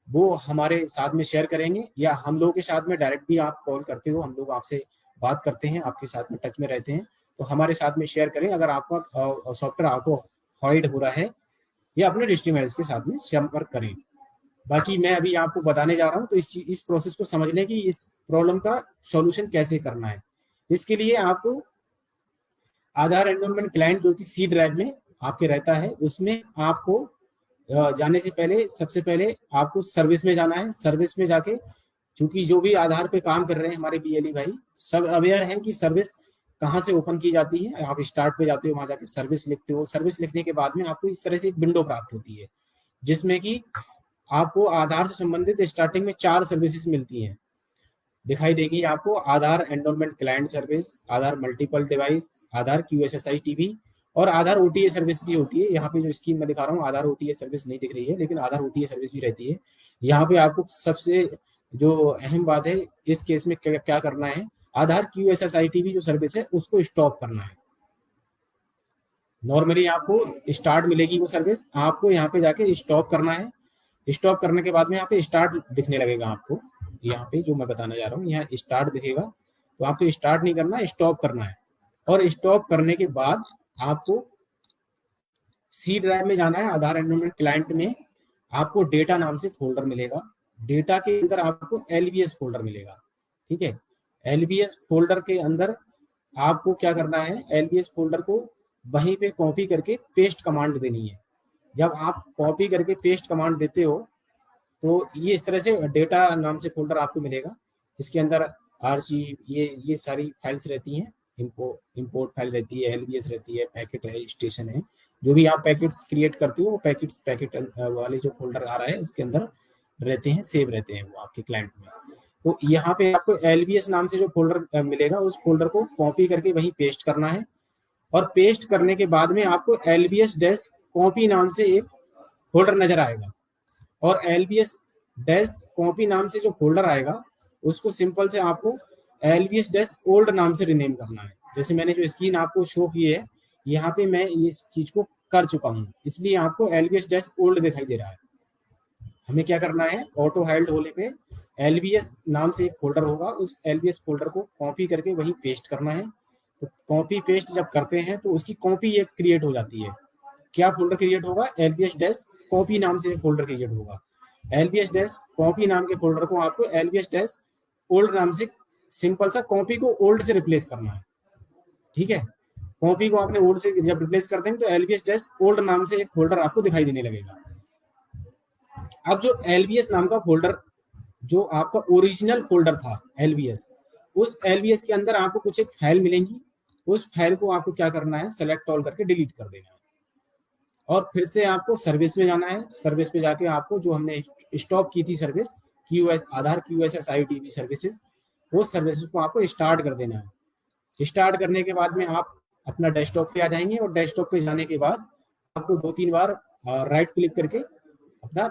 वो हमारे साथ में शेयर करेंगे, या हम लोगों के साथ में डायरेक्ट भी आप कॉल करते हो, हम लोग आपसे बात करते हैं, आपके साथ में टच में रहते हैं, तो हमारे साथ में शेयर करें अगर आपका सॉफ्टवेयर ऑटो हाइड हो रहा है, या अपने डिस्ट्रीब्यूटर्स के साथ में संपर्क करें। बाकी मैं अभी आपको बताने जा रहा हूँ तो इस प्रोसेस को समझ लें कि इस प्रॉब्लम का सॉल्यूशन कैसे करना है। इसके लिए आपको आधार एनरोलमेंट क्लाइंट जो कि सी ड्राइव में आपके रहता है, उसमें आपको जाने से पहले सबसे पहले आपको सर्विस में जाना है। सर्विस में जाके, क्योंकि जो भी आधार पे काम कर रहे हैं हमारे बीएलई भाई सब अवेयर हैं कि सर्विस कहाँ से ओपन की जाती है। आप स्टार्ट पे जाते हो, वहां जाके सर्विस लिखते हो, सर्विस लिखने के बाद में आपको इस तरह से एक विंडो प्राप्त होती है जिसमें कि आपको आधार से संबंधित स्टार्टिंग में 4 सर्विसेज मिलती हैं, दिखाई देगी आपको। आधार एनरोलमेंट क्लाइंट सर्विस, आधार मल्टीपल डिवाइस, आधार क्यूएसएसआई टीवी और आधार ओटीए सर्विस भी होती है। यहाँ पे जो स्कीम मैं दिखा रहा हूँ आधार ओटीए सर्विस नहीं दिख रही है, लेकिन आधार ओटीए सर्विस भी रहती है। यहाँ पे आपको सबसे जो अहम बात है इस केस में क्या करना है, आधार क्यूएसएसआई टीवी जो सर्विस है उसको स्टॉप करना है। नॉर्मली आपको स्टार्ट मिलेगी वो सर्विस, आपको यहाँ पे जाके स्टॉप करना है। स्टॉप करने के बाद में यहाँ पे स्टार्ट दिखने लगेगा आपको, यहाँ पे जो मैं बताने जा रहा हूँ यहाँ स्टार्ट दिखेगा, तो आपको स्टार्ट नहीं करना है, स्टॉप करना है। और स्टॉप करने के बाद आपको सी ड्राइव में जाना है। आधार एनरोलमेंट क्लाइंट में आपको डेटा नाम से फोल्डर मिलेगा, डेटा के अंदर आपको एलबीएस फोल्डर मिलेगा, ठीक है। एलबीएस फोल्डर के अंदर आपको क्या करना है, एलबीएस फोल्डर को वहीं पे कॉपी करके पेस्ट कमांड देनी है। जब आप कॉपी करके पेस्ट कमांड देते हो तो ये इस तरह से डेटा नाम से फोल्डर आपको मिलेगा। इसके अंदर आरजीब ये सारी फाइल्स रहती हैं, इंपोर्ट फाइल रहती है, एलबीएस रहती है, पैकेट है, स्टेशन है, जो भी आप पैकेट्स क्रिएट करते हो वो पैकेट वाले जो फोल्डर आ रहा है उसके अंदर रहते हैं, सेव रहते हैं वो आपके क्लाइंट में। तो यहाँ पे आपको एलबीएस नाम से जो फोल्डर मिलेगा उस फोल्डर को कॉपी करके वहीं पेस्ट करना है। और पेस्ट करने के बाद में आपको एलबीएस डैश कॉपी नाम से एक फोल्डर नजर आएगा, और एलबीएस डैश कॉपी नाम से जो फोल्डर आएगा उसको सिंपल से आपको एलबीएस डैश ओल्ड नाम से रिनेम करना है। जैसे मैंने जो स्क्रीन आपको शो की है यहाँ पे मैं इस चीज को कर चुका हूँ, इसलिए आपको एलबीएस डैश ओल्ड दिखाई दे रहा है। हमें क्या करना है, ऑटो हाइड होने पे एलबीएस नाम से एक फोल्डर होगा, उस एलबीएस फोल्डर को कॉपी करके वहीं पेस्ट करना है। तो कॉपी पेस्ट जब करते हैं तो उसकी कॉपी एक क्रिएट हो जाती है। क्या फोल्डर क्रिएट होगा, एलबीएस डैश कॉपी नाम से एक फोल्डर क्रिएट होगा। एलबीएस डैश कॉपी नाम के फोल्डर को आपको एलबीएस डैश ओल्ड नाम से सिंपल सा कॉपी को ओल्ड से रिप्लेस करना है, ठीक है। कॉपी को आपने ओल्ड से जब रिप्लेस कर देंगे तो एलबीएस डैश ओल्ड नाम से एक फोल्डर आपको दिखाई देने लगेगा। अब जो एलबीएस नाम का फोल्डर जो आपका ओरिजिनल फोल्डर था एलबीएस, उस एलबीएस के अंदर आपको कुछ एक फाइल मिलेंगी, उस फाइल को आपको क्या करना है, सेलेक्ट ऑल करके डिलीट कर देना है और फिर से आपको सर्विस में जाना है। सर्विस पे जाके आपको जो हमने स्टॉप की थी सर्विस क्यूएस आधार QSSIDB सर्विसेज, वो सर्विसेज को आपको स्टार्ट कर देना है। स्टार्ट करने के बाद में आप अपना डेस्कटॉप पे आ जाएंगे और डेस्कटॉप पे जाने के बाद आपको 2-3 बार राइट क्लिक करके अपना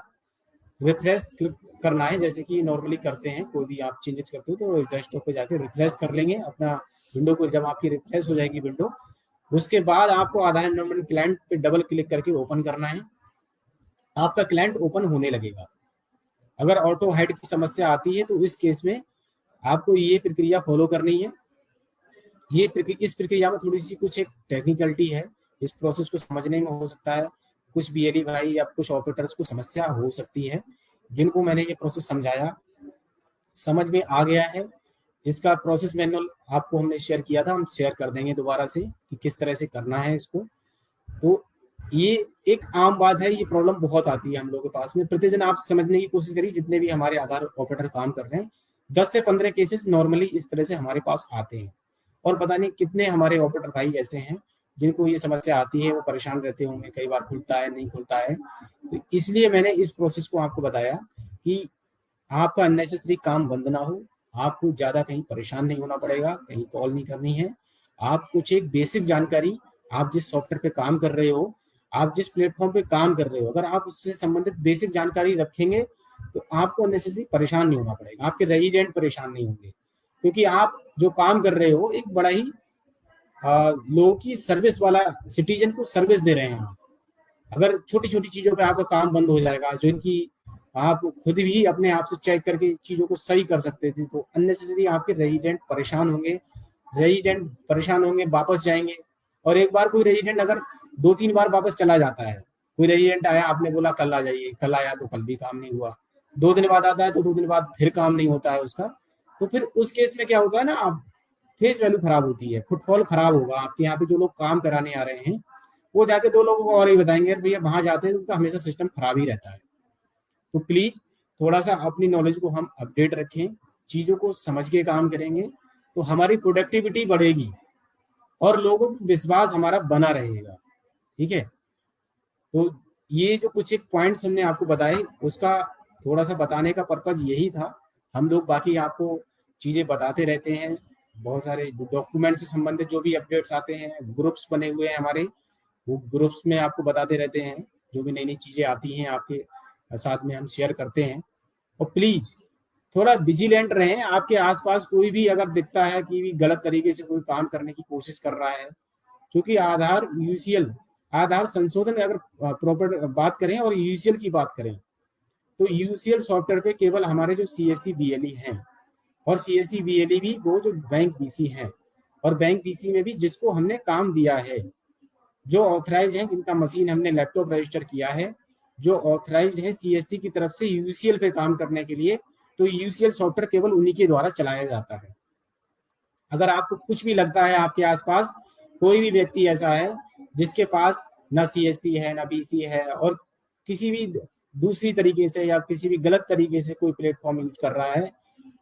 रिफ्रेश क्लिक करना है, जैसे कि नॉर्मली करते हैं, कोई भी आप चेंजेस करते हो तो डेस्कटॉप पे जाके रिफ्रेश कर लेंगे अपना विंडो को। जब आपकी रिफ्रेश हो जाएगी विंडो, उसके बाद आपको आधार एनवायरनमेंट क्लाइंट पे डबल क्लिक करके ओपन करना है। आपका क्लाइंट ओपन होने लगेगा। अगर ऑटो हाइड की समस्या आती है तो इस केस में आपको ये प्रक्रिया फॉलो करनी है। इस प्रक्रिया में थोड़ी सी कुछ एक टेक्निकलिटी है, इस प्रोसेस को समझने में हो सकता है कुछ बीएलई भाई या कुछ ऑपरेटर्स को समस्या हो सकती है। जिनको मैंने ये प्रोसेस समझाया, समझ में आ गया है, इसका प्रोसेस मैनुअल आपको हमने शेयर किया था, हम शेयर कर देंगे दोबारा से कि किस तरह से करना है इसको। तो ये एक आम बात है, ये प्रॉब्लम बहुत आती है हम लोगों के पास में। प्रतिदिन आप समझने की कोशिश करिए, जितने भी हमारे आधार ऑपरेटर काम कर रहे हैं, 10 से 15 केसेस नॉर्मली इस तरह से हमारे पास आते हैं। और पता नहीं कितने हमारे ऑपरेटर भाई ऐसे हैं जिनको ये समस्या आती है, वो परेशान रहते होंगे, कई बार खुलता है नहीं खुलता है। तो इसलिए मैंने इस प्रोसेस को आपको बताया कि आपका अननेसेसरी काम बंद ना हो, आपको ज्यादा कहीं परेशान नहीं होना पड़ेगा, कहीं कॉल नहीं करनी है। आप कुछ एक बेसिक जानकारी, आप जिस सॉफ्टवेयर पे काम कर रहे हो, आप जिस प्लेटफॉर्म पे काम कर रहे हो, अगर आप उससे संबंधित बेसिक जानकारी रखेंगे तो आपको अननेसेसरी परेशान नहीं होना पड़ेगा, आपके रेजिडेंट परेशान नहीं होंगे। क्योंकि आप जो काम कर रहे हो एक बड़ा ही लोगों की सर्विस वाला, सिटीजन को सर्विस दे रहे हैं। अगर छोटी छोटी चीजों पे आपका काम बंद हो जाएगा, जो इनकी आप खुद भी अपने आप से चेक करके चीजों को सही कर सकते थे, तो अननेसेसरी आपके रेजिडेंट परेशान होंगे। रेजिडेंट परेशान होंगे, वापस जाएंगे। और एक बार कोई रेजिडेंट अगर 2-3 बार वापस चला जाता है, कोई रेजिडेंट आया, आपने बोला कल आ जाइए, कल आया तो कल भी काम नहीं हुआ, 2 दिन बाद आता है तो 2 दिन बाद फिर काम नहीं होता है उसका, तो फिर उस केस में क्या होता है ना, आप फेस वैल्यू खराब होती है, फुटफॉल खराब होगा। आपके यहाँ पे जो लोग काम कराने आ रहे हैं वो जाके 2 लोगों को और ही बताएंगे, भैया वहां जाते हैं तो उनका हमेशा सिस्टम खराब ही रहता है। तो प्लीज थोड़ा सा अपनी नॉलेज को हम अपडेट रखें, चीजों को समझ के काम करेंगे तो हमारी प्रोडक्टिविटी बढ़ेगी और लोगों को विश्वास हमारा बना रहेगा। ठीक है, तो ये जो कुछ एक पॉइंट्स हमने आपको बताए, उसका थोड़ा सा बताने का पर्पज यही था। हम लोग बाकी आपको चीजें बताते रहते हैं, बहुत सारे डॉक्यूमेंट से संबंधित जो भी अपडेट्स आते हैं, ग्रुप्स बने हुए हैं हमारे, वो ग्रुप्स में आपको बताते रहते हैं, जो भी नई नई चीजें आती हैं आपके साथ में हम शेयर करते हैं। और प्लीज थोड़ा विजिलेंट रहें, आपके आसपास कोई भी अगर दिखता है कि भी गलत तरीके से कोई काम करने की कोशिश कर रहा है, क्योंकि आधार यूसीएल, आधार संशोधन अगर प्रॉपर बात करें और यूसीएल की बात करें तो यूसीएल सॉफ्टवेयर पे केवल हमारे जो सीएससी बीएलई हैं, और सीएससी बीएलई भी वो जो बैंक बीसी हैं, और बैंक बीसी में भी जिसको हमने काम दिया है, जो ऑथराइज हैं, जिनका मशीन हमने लैपटॉप रजिस्टर किया है, जो ऑथराइज्ड है सीएससी की तरफ से यूसीएल पे काम करने के लिए, तो यूसीएल सॉफ्टवेयर केवल उन्हीं के द्वारा चलाया जाता है। अगर आपको कुछ भी लगता है आपके आसपास कोई भी व्यक्ति ऐसा है जिसके पास ना सीएससी है ना बीसी है, और किसी भी दूसरी तरीके से या किसी भी गलत तरीके से कोई प्लेटफॉर्म यूज कर रहा है,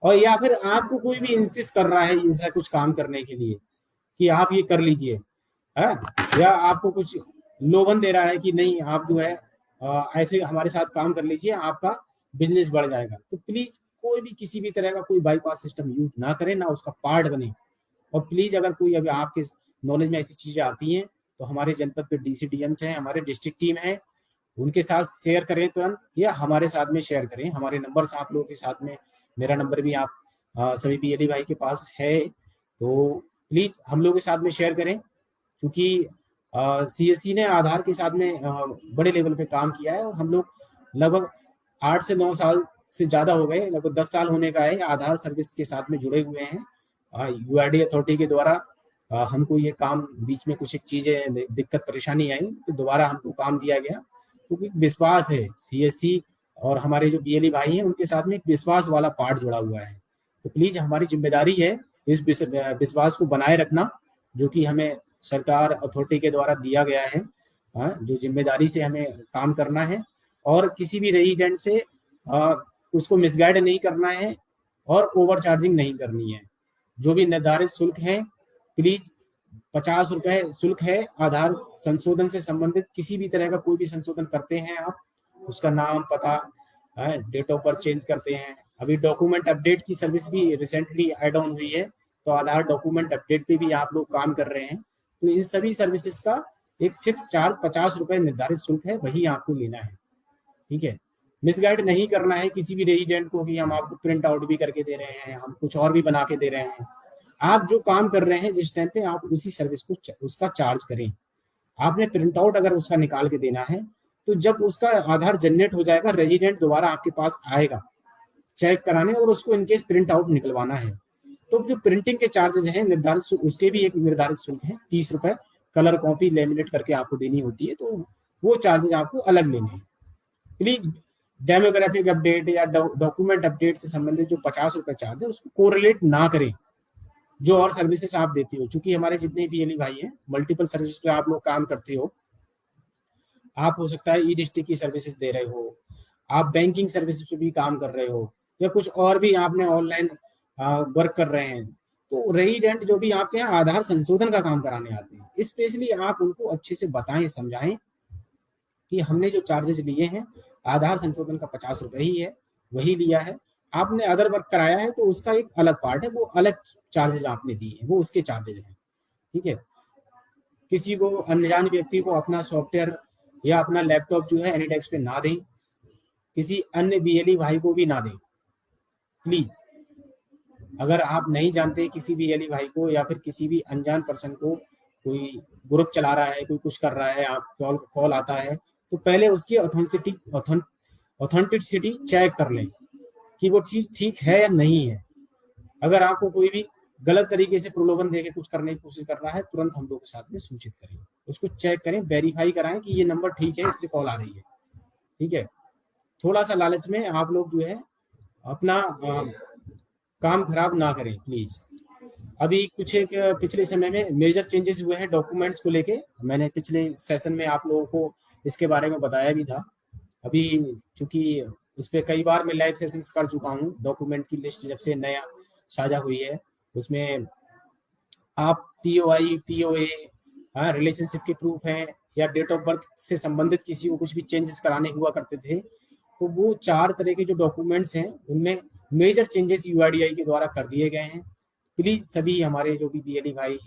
और या फिर आपको कोई भी इंसिस्ट कर रहा है ऐसा कुछ काम करने के लिए कि आप ये कर लीजिए, या आपको कुछ लोभन दे रहा है कि नहीं आप जो है ऐसे हमारे साथ काम कर लीजिए, आपका बिजनेस बढ़ जाएगा, तो प्लीज कोई भी किसी भी तरह का कोई बाईपास सिस्टम यूज ना करें, ना उसका पार्ट बने। और प्लीज अगर कोई अभी आपके नॉलेज में ऐसी चीजें आती हैं तो हमारे जनपद पे डीसीडीएम्स हैं, हमारे डिस्ट्रिक्ट टीम है, उनके साथ शेयर करें तुरंत, या हमारे साथ में शेयर करें। हमारे नंबर्स आप लोगों के साथ में, मेरा नंबर भी आप सभी बीएलई भाई के पास है, तो प्लीज हम लोग के साथ में शेयर करें। क्योंकि सीएससी ने आधार के साथ में बड़े लेवल पे काम किया है, और हम लोग लगभग 8 से 9 साल से ज्यादा हो गए, लगभग 10 साल होने का है आधार सर्विस के साथ में जुड़े हुए हैं। यूआईडी अथॉरिटी के द्वारा हमको ये काम, बीच में कुछ एक चीजें दिक्कत परेशानी आई तो दोबारा हमको काम दिया गया, क्योंकि विश्वास है सीएससी और हमारे जो बीएलई भाई हैं उनके साथ में एक विश्वास वाला पार्ट जुड़ा हुआ है। तो प्लीज हमारी जिम्मेदारी है इस विश्वास को बनाए रखना, जो कि हमें सरकार अथॉरिटी के द्वारा दिया गया है। जो जिम्मेदारी से हमें काम करना है और किसी भी रेजिडेंट से उसको मिसगाइड नहीं करना है और ओवर चार्जिंग नहीं करनी है। जो भी निर्धारित शुल्क है, प्लीज 50 रुपए शुल्क है। आधार संशोधन से संबंधित किसी भी तरह का कोई भी संशोधन करते हैं आप, उसका नाम, पता, डेट ऑफ बर्थ चेंज करते हैं। अभी डॉक्यूमेंट अपडेट की सर्विस भी रिसेंटली एड ऑन हुई है, तो आधार डॉक्यूमेंट अपडेट पे भी आप लोग काम कर रहे हैं। तो इन सभी सर्विसेज का एक फिक्स चार्ज 50 रुपए निर्धारित शुल्क है, वही आपको लेना है। ठीक है, मिसगाइड नहीं करना है किसी भी रेजिडेंट को कि हम आपको प्रिंट आउट भी करके दे रहे हैं, हम कुछ और भी बना के दे रहे हैं। आप जो काम कर रहे हैं जिस टाइम पे, आप उसी सर्विस को उसका चार्ज करें। आपने प्रिंट आउट अगर उसका निकाल के देना है, तो जब उसका आधार जनरेट हो जाएगा, रेजिडेंट दोबारा आपके पास आएगा चेक कराने और उसको इनकेस प्रिंट आउट निकलवाना है, तो जो प्रिंटिंग के चार्जेज हैं निर्धारित, उसके भी एक निर्धारित शुल्क है 30 रुपए। कलर कॉपी लेमिनेट करके आपको देनी होती है, तो वो चार्जेज आपको अलग लेने हैं। प्लीज डेमोग्राफिक अपडेट या डॉक्यूमेंट अपडेट से संबंधित जो 50 रुपए चार्ज है, उसको कोरिलेट ना करें जो और सर्विसेज आप देती हो। चूंकि हमारे जितने बीएलई भाई हैं, मल्टीपल सर्विस पे आप लोग काम करते हो। आप हो सकता है ई डिस्ट्रिक्ट की सर्विसेज दे रहे हो, आप बैंकिंग सर्विसेज पे भी काम कर रहे हो, या कुछ और भी आपने ऑनलाइन वर्क कर रहे हैं। तो रेजिडेंट जो भी आपके यहाँ आधार संशोधन का काम कराने आते हैं, स्पेशली आप उनको अच्छे से बताएं, समझाएं कि हमने जो चार्जेस लिए हैं आधार संशोधन का 50 रुपए ही है, वही लिया है। आपने अदर वर्क कराया है तो उसका एक अलग पार्ट है, वो अलग चार्जेज आपने दिए हैं, वो उसके चार्जेज हैं। ठीक है, किसी को, अनजान व्यक्ति को अपना सॉफ्टवेयर या अपना लैपटॉप जो है एनीडेस्क पे ना दें, किसी अन्य बीएलई भाई को भी ना दें प्लीज। अगर आप नहीं जानते किसी बीएलई भाई को या फिर किसी भी अनजान पर्सन को, कोई ग्रुप चला रहा है, कोई कुछ कर रहा है, आप कॉल आता है, तो पहले उसकी ऑथेंटिसिटी चेक कर लें कि वो चीज ठीक है या नहीं है। अगर आपको कोई भी गलत तरीके से प्रलोभन देके कुछ करने की कोशिश कर रहा है, तुरंत हम लोग के साथ में सूचित करें, उसको चेक करें, वेरीफाई कराएं कि ये नंबर ठीक है, इससे कॉल आ रही है। ठीक है, थोड़ा सा लालच में आप लोग जो है अपना काम खराब ना करें प्लीज। अभी कुछ एक पिछले समय में मेजर चेंजेस हुए हैं डॉक्यूमेंट्स को लेके, मैंने पिछले सेशन में आप लोगों को इसके बारे में बताया भी था। अभी चूंकि उस पर कई बार मैं लाइव सेशंस कर चुका हूँ, डॉक्यूमेंट की लिस्ट जब से नया साझा हुई है, उसमें आप पीओआई, पीओए, रिलेशनशिप के प्रूफ हैं, या डेट ऑफ बर्थ से संबंधित किसी को कुछ भी चेंजेस कराने हुआ करते थे, तो वो 4 तरह के जो डॉक्यूमेंट्स हैं उनमें मेजर चेंजेस यूआईडीआई के द्वारा कर दिए गए हैं। प्लीज सभी हमारे जो भी बीएलई भाई,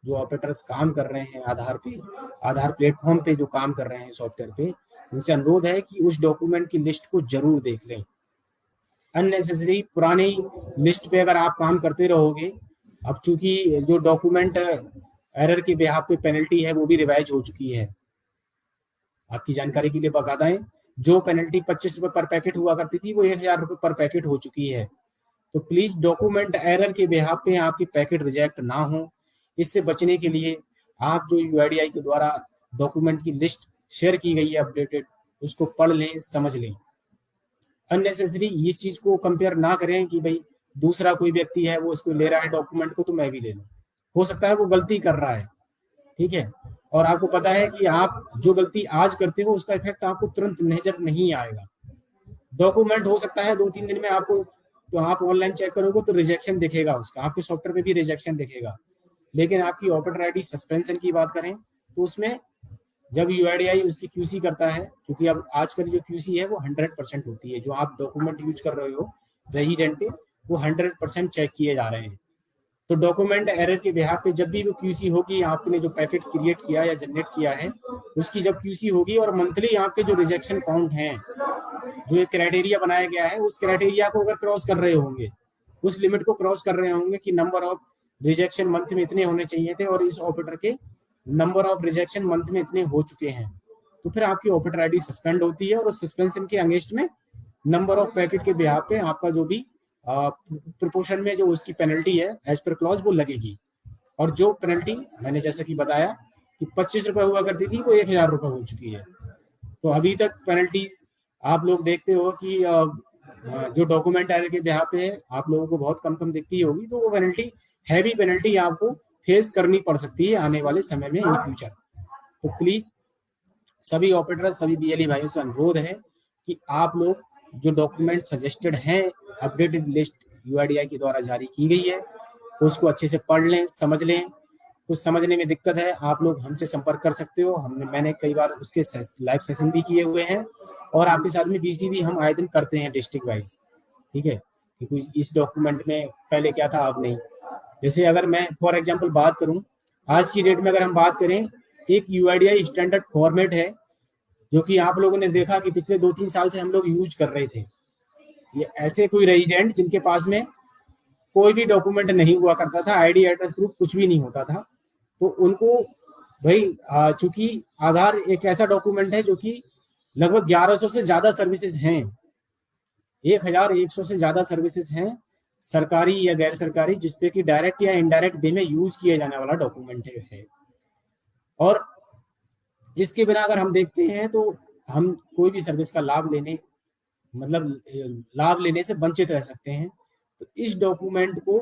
जो ऑपरेटर्स काम कर रहे हैं आधार पे, आधार प्लेटफॉर्म पे जो काम कर रहे हैं सॉफ्टवेयर पे, उनसे अनुरोध है कि उस डॉक्यूमेंट की लिस्ट को जरूर देख लें। अननेसेसरी पुरानी लिस्ट पे अगर आप काम करते रहोगे, अब चूंकि जो डॉक्यूमेंट एरर के बिहाफ पे पेनल्टी है वो भी रिवाइज हो चुकी है। आपकी जानकारी के लिए बता दें, जो पेनल्टी 25 रुपए पर पैकेट हुआ करती थी, वो 1000 रुपए पर पैकेट हो चुकी है। तो प्लीज डॉक्यूमेंट एरर के बिहाफ पे आपकी पैकेट रिजेक्ट ना हो, इससे बचने के लिए आप जो यूआईडीआई के द्वारा डॉक्यूमेंट की लिस्ट शेयर की गई है अपडेटेड, उसको पढ़ लें, समझ लें। अननेसेसरी इस चीज को कंपेयर ना करें कि भाई दूसरा कोई व्यक्ति है वो इसको ले रहा है डॉक्यूमेंट को, तो मैं भी ले लूं। हो सकता है वो गलती कर रहा है, ठीक है, और आपको पता है कि आप जो गलती आज करते हो उसका इफेक्ट आपको तुरंत नजर नहीं आएगा। डॉक्यूमेंट हो सकता है 2-3 दिन में आपको, तो आप ऑनलाइन चेक करोगे तो रिजेक्शन दिखेगा, उसका आपके सॉफ्टवेयर पे भी रिजेक्शन दिखेगा। लेकिन आपकी ऑपरेटर आईडी सस्पेंशन की बात करें तो उसमें जब यूआईडीआई उसकी क्यूसी करता है, क्योंकि अब आजकल जो क्यूसी है वो 100% होती है, जो आप डॉक्यूमेंट यूज कर रहे हो रेजिडेंट के, वो 100% चेक किए जा रहे हैं। तो डॉक्यूमेंट एरर के बिहाफ पे जब भी वो क्यूसी होगी, आपने जो पैकेट क्रिएट किया या जनरेट किया है उसकी जब क्यूसी होगी, और मंथली आपके जो रिजेक्शन काउंट हैं, जो एक क्राइटेरिया बनाया गया है, उस क्राइटेरिया को अगर क्रॉस कर रहे होंगे, उस लिमिट को क्रॉस कर रहे होंगे कि नंबर ऑफ रिजेक्शन मंथ में इतने होने चाहिए थे और इस ऑपरेटर के नंबर ऑफ रिजेक्शन मंथ में इतने हो चुके हैं, तो फिर आपकी ऑपरेटर आईडी सस्पेंड होती है और उस सस्पेंशन के अगेंस्ट में नंबर ऑफ पैकेट के बिहाफ पे आपका जो भी प्रोपोर्शन में जो उसकी पेनल्टी है एज पर क्लॉज वो लगेगी। और जो पेनल्टी मैंने जैसा कि बताया कि 25 रुपए हुआ करती थी, वो 1000 रुपए हो चुकी है। तो अभी तक पेनल्टीज आप लोग देखते हो कि जो डॉक्यूमेंट एरर के बिहाफ पे आप लोगों को बहुत कम दिखती होगी, तो वो पेनल्टी, हैवी पेनल्टी आपको फेस करनी पड़ सकती है आने वाले समय में इन फ्यूचर। तो प्लीज सभी ऑपरेटर, सभी बीएलई भाइयों से अनुरोध है कि आप लोग जो डॉक्यूमेंट सजेस्टेड हैं, अपडेटेड लिस्ट यूआईडीआई के द्वारा जारी की गई है, उसको अच्छे से पढ़ लें, समझ लें। कुछ समझने में दिक्कत है, आप लोग हमसे संपर्क कर सकते हो। मैंने कई बार उसके लाइव सेशन भी किए हुए हैं, और आपके साथ में बीसी भी हम आए दिन करते हैं डिस्ट्रिक्ट वाइज, ठीक है, कि इस डॉक्यूमेंट में पहले क्या था अब नहीं। जैसे अगर मैं फॉर एग्जांपल बात करूं, आज की डेट में अगर हम बात करें, एक यूआईडीआई स्टैंडर्ड फॉर्मेट है जो कि आप लोगों ने देखा कि पिछले 2-3 साल से हम लोग यूज कर रहे थे। ये ऐसे कोई रेजिडेंट जिनके पास में कोई भी डॉक्यूमेंट नहीं हुआ करता था, आईडी एड्रेस प्रूफ कुछ भी नहीं होता था, तो उनको भाई चूंकि आधार एक ऐसा डॉक्यूमेंट है जो कि लगभग 1100 से ज्यादा सर्विसेज हैं, 1100 से ज्यादा सर्विसेज हैं, सरकारी या गैर सरकारी, जिसपे कि डायरेक्ट या इनडायरेक्ट वे में यूज किया जाने वाला डॉक्यूमेंट है। और इसके बिना अगर हम देखते हैं तो हम कोई भी सर्विस का लाभ लेने, मतलब लाभ लेने से वंचित रह सकते हैं। तो इस डॉक्यूमेंट को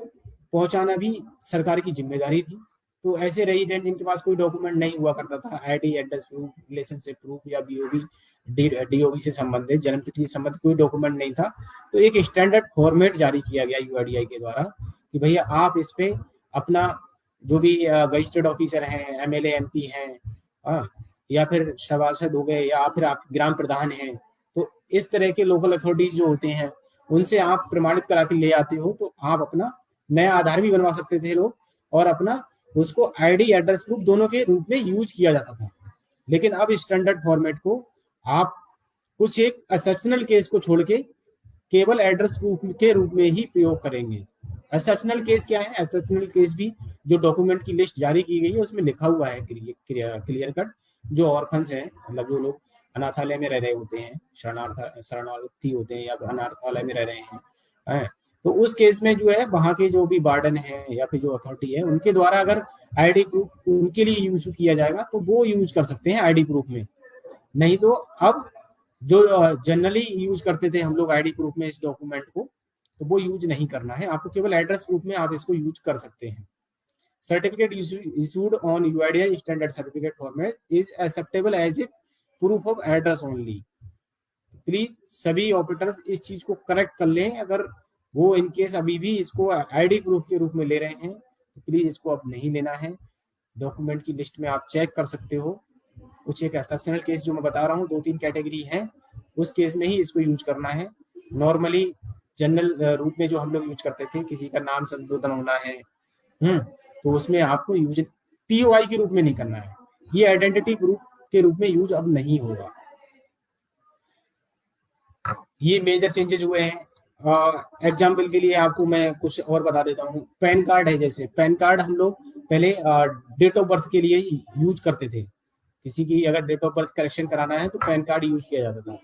पहुंचाना भी सरकार की जिम्मेदारी थी। तो ऐसे रेजिडेंट जिनके पास कोई डॉक्यूमेंट नहीं हुआ करता था, ID address proof, relationship proof या बीओबी डीओबी से संबंधित, जन्म तिथि से संबंधित कोई डॉक्यूमेंट नहीं था, तो एक स्टैंडर्ड फॉर्मेट जारी किया गया यूआईडीआई के द्वारा कि भैया आप इस पे अपना जो भी गजिस्टर्ड ऑफिसर हैं, एमएलए एमपी हैं, या फिर सभासद हो गए, या फिर आप ग्राम प्रधान हैं, तो इस तरह के लोकल अथॉरिटीज जो होते हैं उनसे आप प्रमाणित करा के ले आते हो, तो आप अपना नया आधार भी बनवा सकते थे लोग, और अपना उसको आईडी एड्रेस प्रूफ दोनों के रूप में यूज किया जाता था। लेकिन अब स्टैंडर्ड फॉर्मेट को आप कुछ एक एक्सेप्शनल केस को छोड़ के केवल एड्रेस प्रूफ के रूप में ही प्रयोग करेंगे। एक्सेप्शनल केस क्या है? एक्सेप्शनल केस भी जो डॉक्यूमेंट की लिस्ट जारी की गई है उसमें लिखा हुआ है क्लियर कट, जो ऑर्फन्स हैं, मतलब जो लोग अनाथालय में रह रहे होते हैं, शरणार्थी होते हैं या अनाथालय में रह रहे हैं, तो उस केस में जो है वहां के जो भी वार्डन है या फिर जो अथॉरिटी है उनके द्वारा अगर आईडी प्रूफ उनके लिए यूज किया जाएगा तो वो यूज कर सकते हैं आईडी प्रूफ में। नहीं तो अब जो जनरली यूज करते थे हम लोग आईडी प्रूफ में इस डॉक्यूमेंट को, तो वो यूज नहीं करना है आपको, केवल एड्रेस प्रूफ में आप इसको यूज कर सकते हैं। Certificate issued on UIDAI standard certificate format is acceptable as a proof of address only। Please सभी ऑपरेटर्स इस चीज को करेक्ट कर लें। अगर वो इनकेस अभी भी इसको आईडी प्रूफ के रूप में ले रहे हैं तो प्लीज इसको अब नहीं लेना है। डॉक्यूमेंट की लिस्ट में आप चेक कर सकते हो, कुछ एक एक्सेप्शनल केस जो मैं बता रहा हूँ 2-3 कैटेगरी है, उस केस में ही इसको यूज करना है। नॉर्मली जनरल रूप में जो हम लोग यूज करते थे, किसी का नाम संशोधन होना है, तो उसमें आपको यूज पीओआई के रूप में नहीं करना है, ये आइडेंटिटी प्रूफ के रूप में यूज अब नहीं होगा। ये मेजर चेंजेस हुए हैं। एग्जाम्पल के लिए आपको मैं कुछ और बता देता हूँ। पैन कार्ड है, जैसे पैन कार्ड हम लोग पहले डेट ऑफ बर्थ के लिए यूज करते थे, किसी की अगर डेट ऑफ बर्थ करेक्शन कराना है तो पैन कार्ड यूज किया जाता था,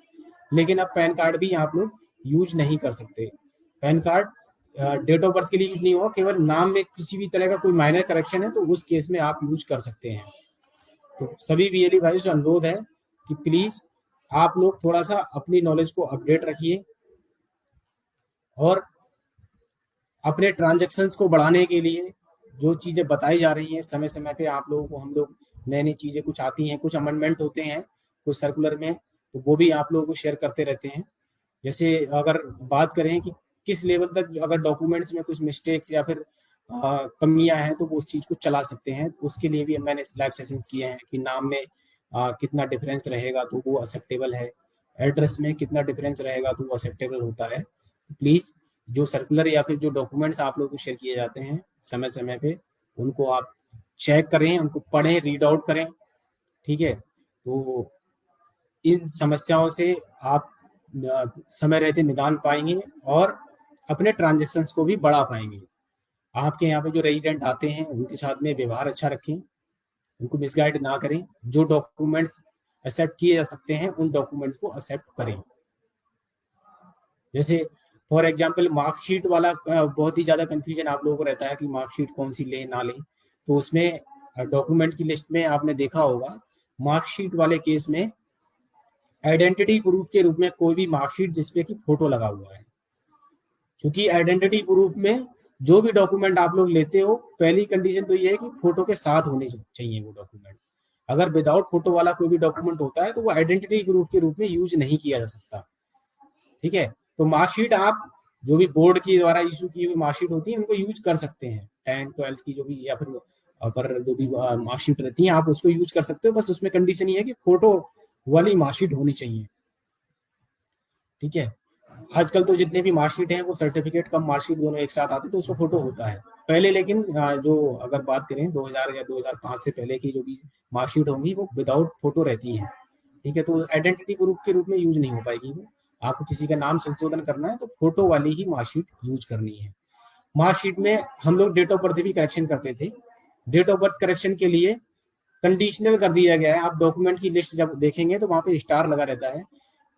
लेकिन अब पैन कार्ड भी आप लोग यूज नहीं कर सकते। PAN card date of birth के लिए यूज नहीं होगा, केवल नाम में किसी भी तरह का कोई माइनर करेक्शन है तो उस केस में आप यूज कर सकते हैं। तो सभी बीएलई भाइयों से अनुरोध है कि प्लीज आप लोग थोड़ा सा अपनी नॉलेज को अपडेट रखिए, और अपने ट्रांजैक्शंस को बढ़ाने के लिए जो चीजें बताई जा रही हैं समय समय पे आप लोगों को, हम लोग नई नई चीजें कुछ आती हैं, कुछ अमेंडमेंट होते हैं कुछ सर्कुलर में, तो वो भी आप लोगों को शेयर करते रहते हैं। जैसे अगर बात करें कि किस लेवल तक अगर डॉक्यूमेंट्स में कुछ मिस्टेक्स या फिर कमियां हैं तो वो उस चीज को चला सकते हैं, उसके लिए भी मैंने लाइव सेशंस किए हैं कि नाम में कितना डिफरेंस रहेगा तो वो एक्सेप्टेबल है, एड्रेस में कितना डिफरेंस रहेगा तो वो एक्सेप्टेबल होता है। प्लीज जो सर्कुलर या फिर जो डॉक्यूमेंट्स आप लोगों को शेयर किए जाते हैं समय समय पे, उनको आप चेक करें, उनको पढ़ें, रीड आउट करें, ठीक है। तो इन समस्याओं से आप समय रहते निदान पाएंगे और अपने ट्रांजेक्शन्स को भी बढ़ा पाएंगे। आपके यहाँ पे जो रेजिडेंट आते हैं उनके साथ में व्यवहार अच्छा रखें, उनको मिसगाइड ना करें, जो डॉक्यूमेंट्स एक्सेप्ट किए जा सकते हैं उन डॉक्यूमेंट को एक्सेप्ट करें। जैसे फॉर एग्जांपल मार्कशीट वाला बहुत ही ज्यादा कंफ्यूजन आप लोगों को रहता है कि मार्कशीट कौन सी लें ना लें, तो उसमें डॉक्यूमेंट की लिस्ट में आपने देखा होगा मार्कशीट वाले केस में आइडेंटिटी प्रूफ के रूप में कोई भी मार्कशीट जिसपे की फोटो लगा हुआ है, क्योंकि आइडेंटिटी प्रूफ में जो भी डॉक्यूमेंट आप लोग लेते हो, पहली कंडीशन तो ये है कि फोटो के साथ होने चाहिए वो डॉक्यूमेंट। अगर विदाउट फोटो वाला कोई भी डॉक्यूमेंट होता है तो वो आइडेंटिटी प्रूफ के रूप में यूज नहीं किया जा सकता। ठीक है, तो मार्कशीट आप जो भी बोर्ड की द्वारा इशू की हुई मार्कशीट होती है उनको यूज कर सकते हैं, 10th 12th की जो भी, या फिर अगर जो भी मार्कशीट रहती है आप उसको यूज कर सकते हो। बस उसमें कंडीशन ये है कि फोटो वाली मार्कशीट होनी चाहिए। ठीक है, आजकल तो जितने भी मार्कशीट हैं वो सर्टिफिकेट कम मार्कशीट दोनों एक साथ आते, तो उसको फोटो होता है पहले। लेकिन जो अगर बात करें 2000 या 2005 से पहले की जो भी मार्कशीट होंगी वो विदाउट फोटो रहती है। ठीक है, तो आइडेंटिटी प्रूफ के रूप में यूज नहीं हो पाएगी वो। आपको किसी का नाम संशोधन करना है तो फोटो वाली ही मार्कशीट यूज करनी है। मार्कशीट में हम लोग डेट ऑफ बर्थ भी करेक्शन करते थे। डेट ऑफ बर्थ करेक्शन के लिए कंडीशनल कर दिया गया है। आप डॉक्यूमेंट की लिस्ट जब देखेंगे तो वहां पे स्टार लगा रहता है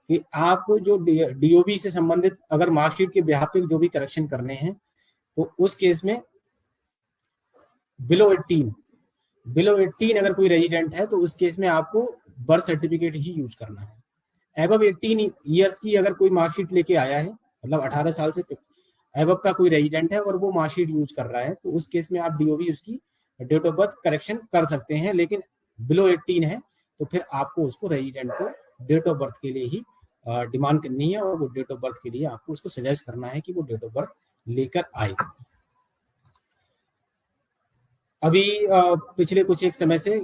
कि आप जो डीओबी से संबंधित अगर मार्कशीट के बिहाफ पे जो भी करेक्शन करने हैं तो उस केस में बिलो 18 अगर कोई रेजिडेंट है तो उस केस में आपको बर्थ सर्टिफिकेट ही यूज करना है। एबव 18 ईयर्स की अगर कोई मार्कशीट लेके आया है, मतलब 18 साल से एबव का कोई रेजिडेंट है और वो मार्कशीट यूज कर रहा है, तो उस केस में आप डीओबी उसकी डेट ऑफ बर्थ करेक्शन कर सकते हैं। लेकिन बिलो 18 है तो फिर आपको उसको रेजिडेंट को डेट ऑफ बर्थ के लिए ही डिमांड करनी है और वो डेट ऑफ बर्थ के लिए आपको उसको सजेस्ट करना है कि वो डेट ऑफ बर्थ लेकर आए। अभी पिछले कुछ एक समय से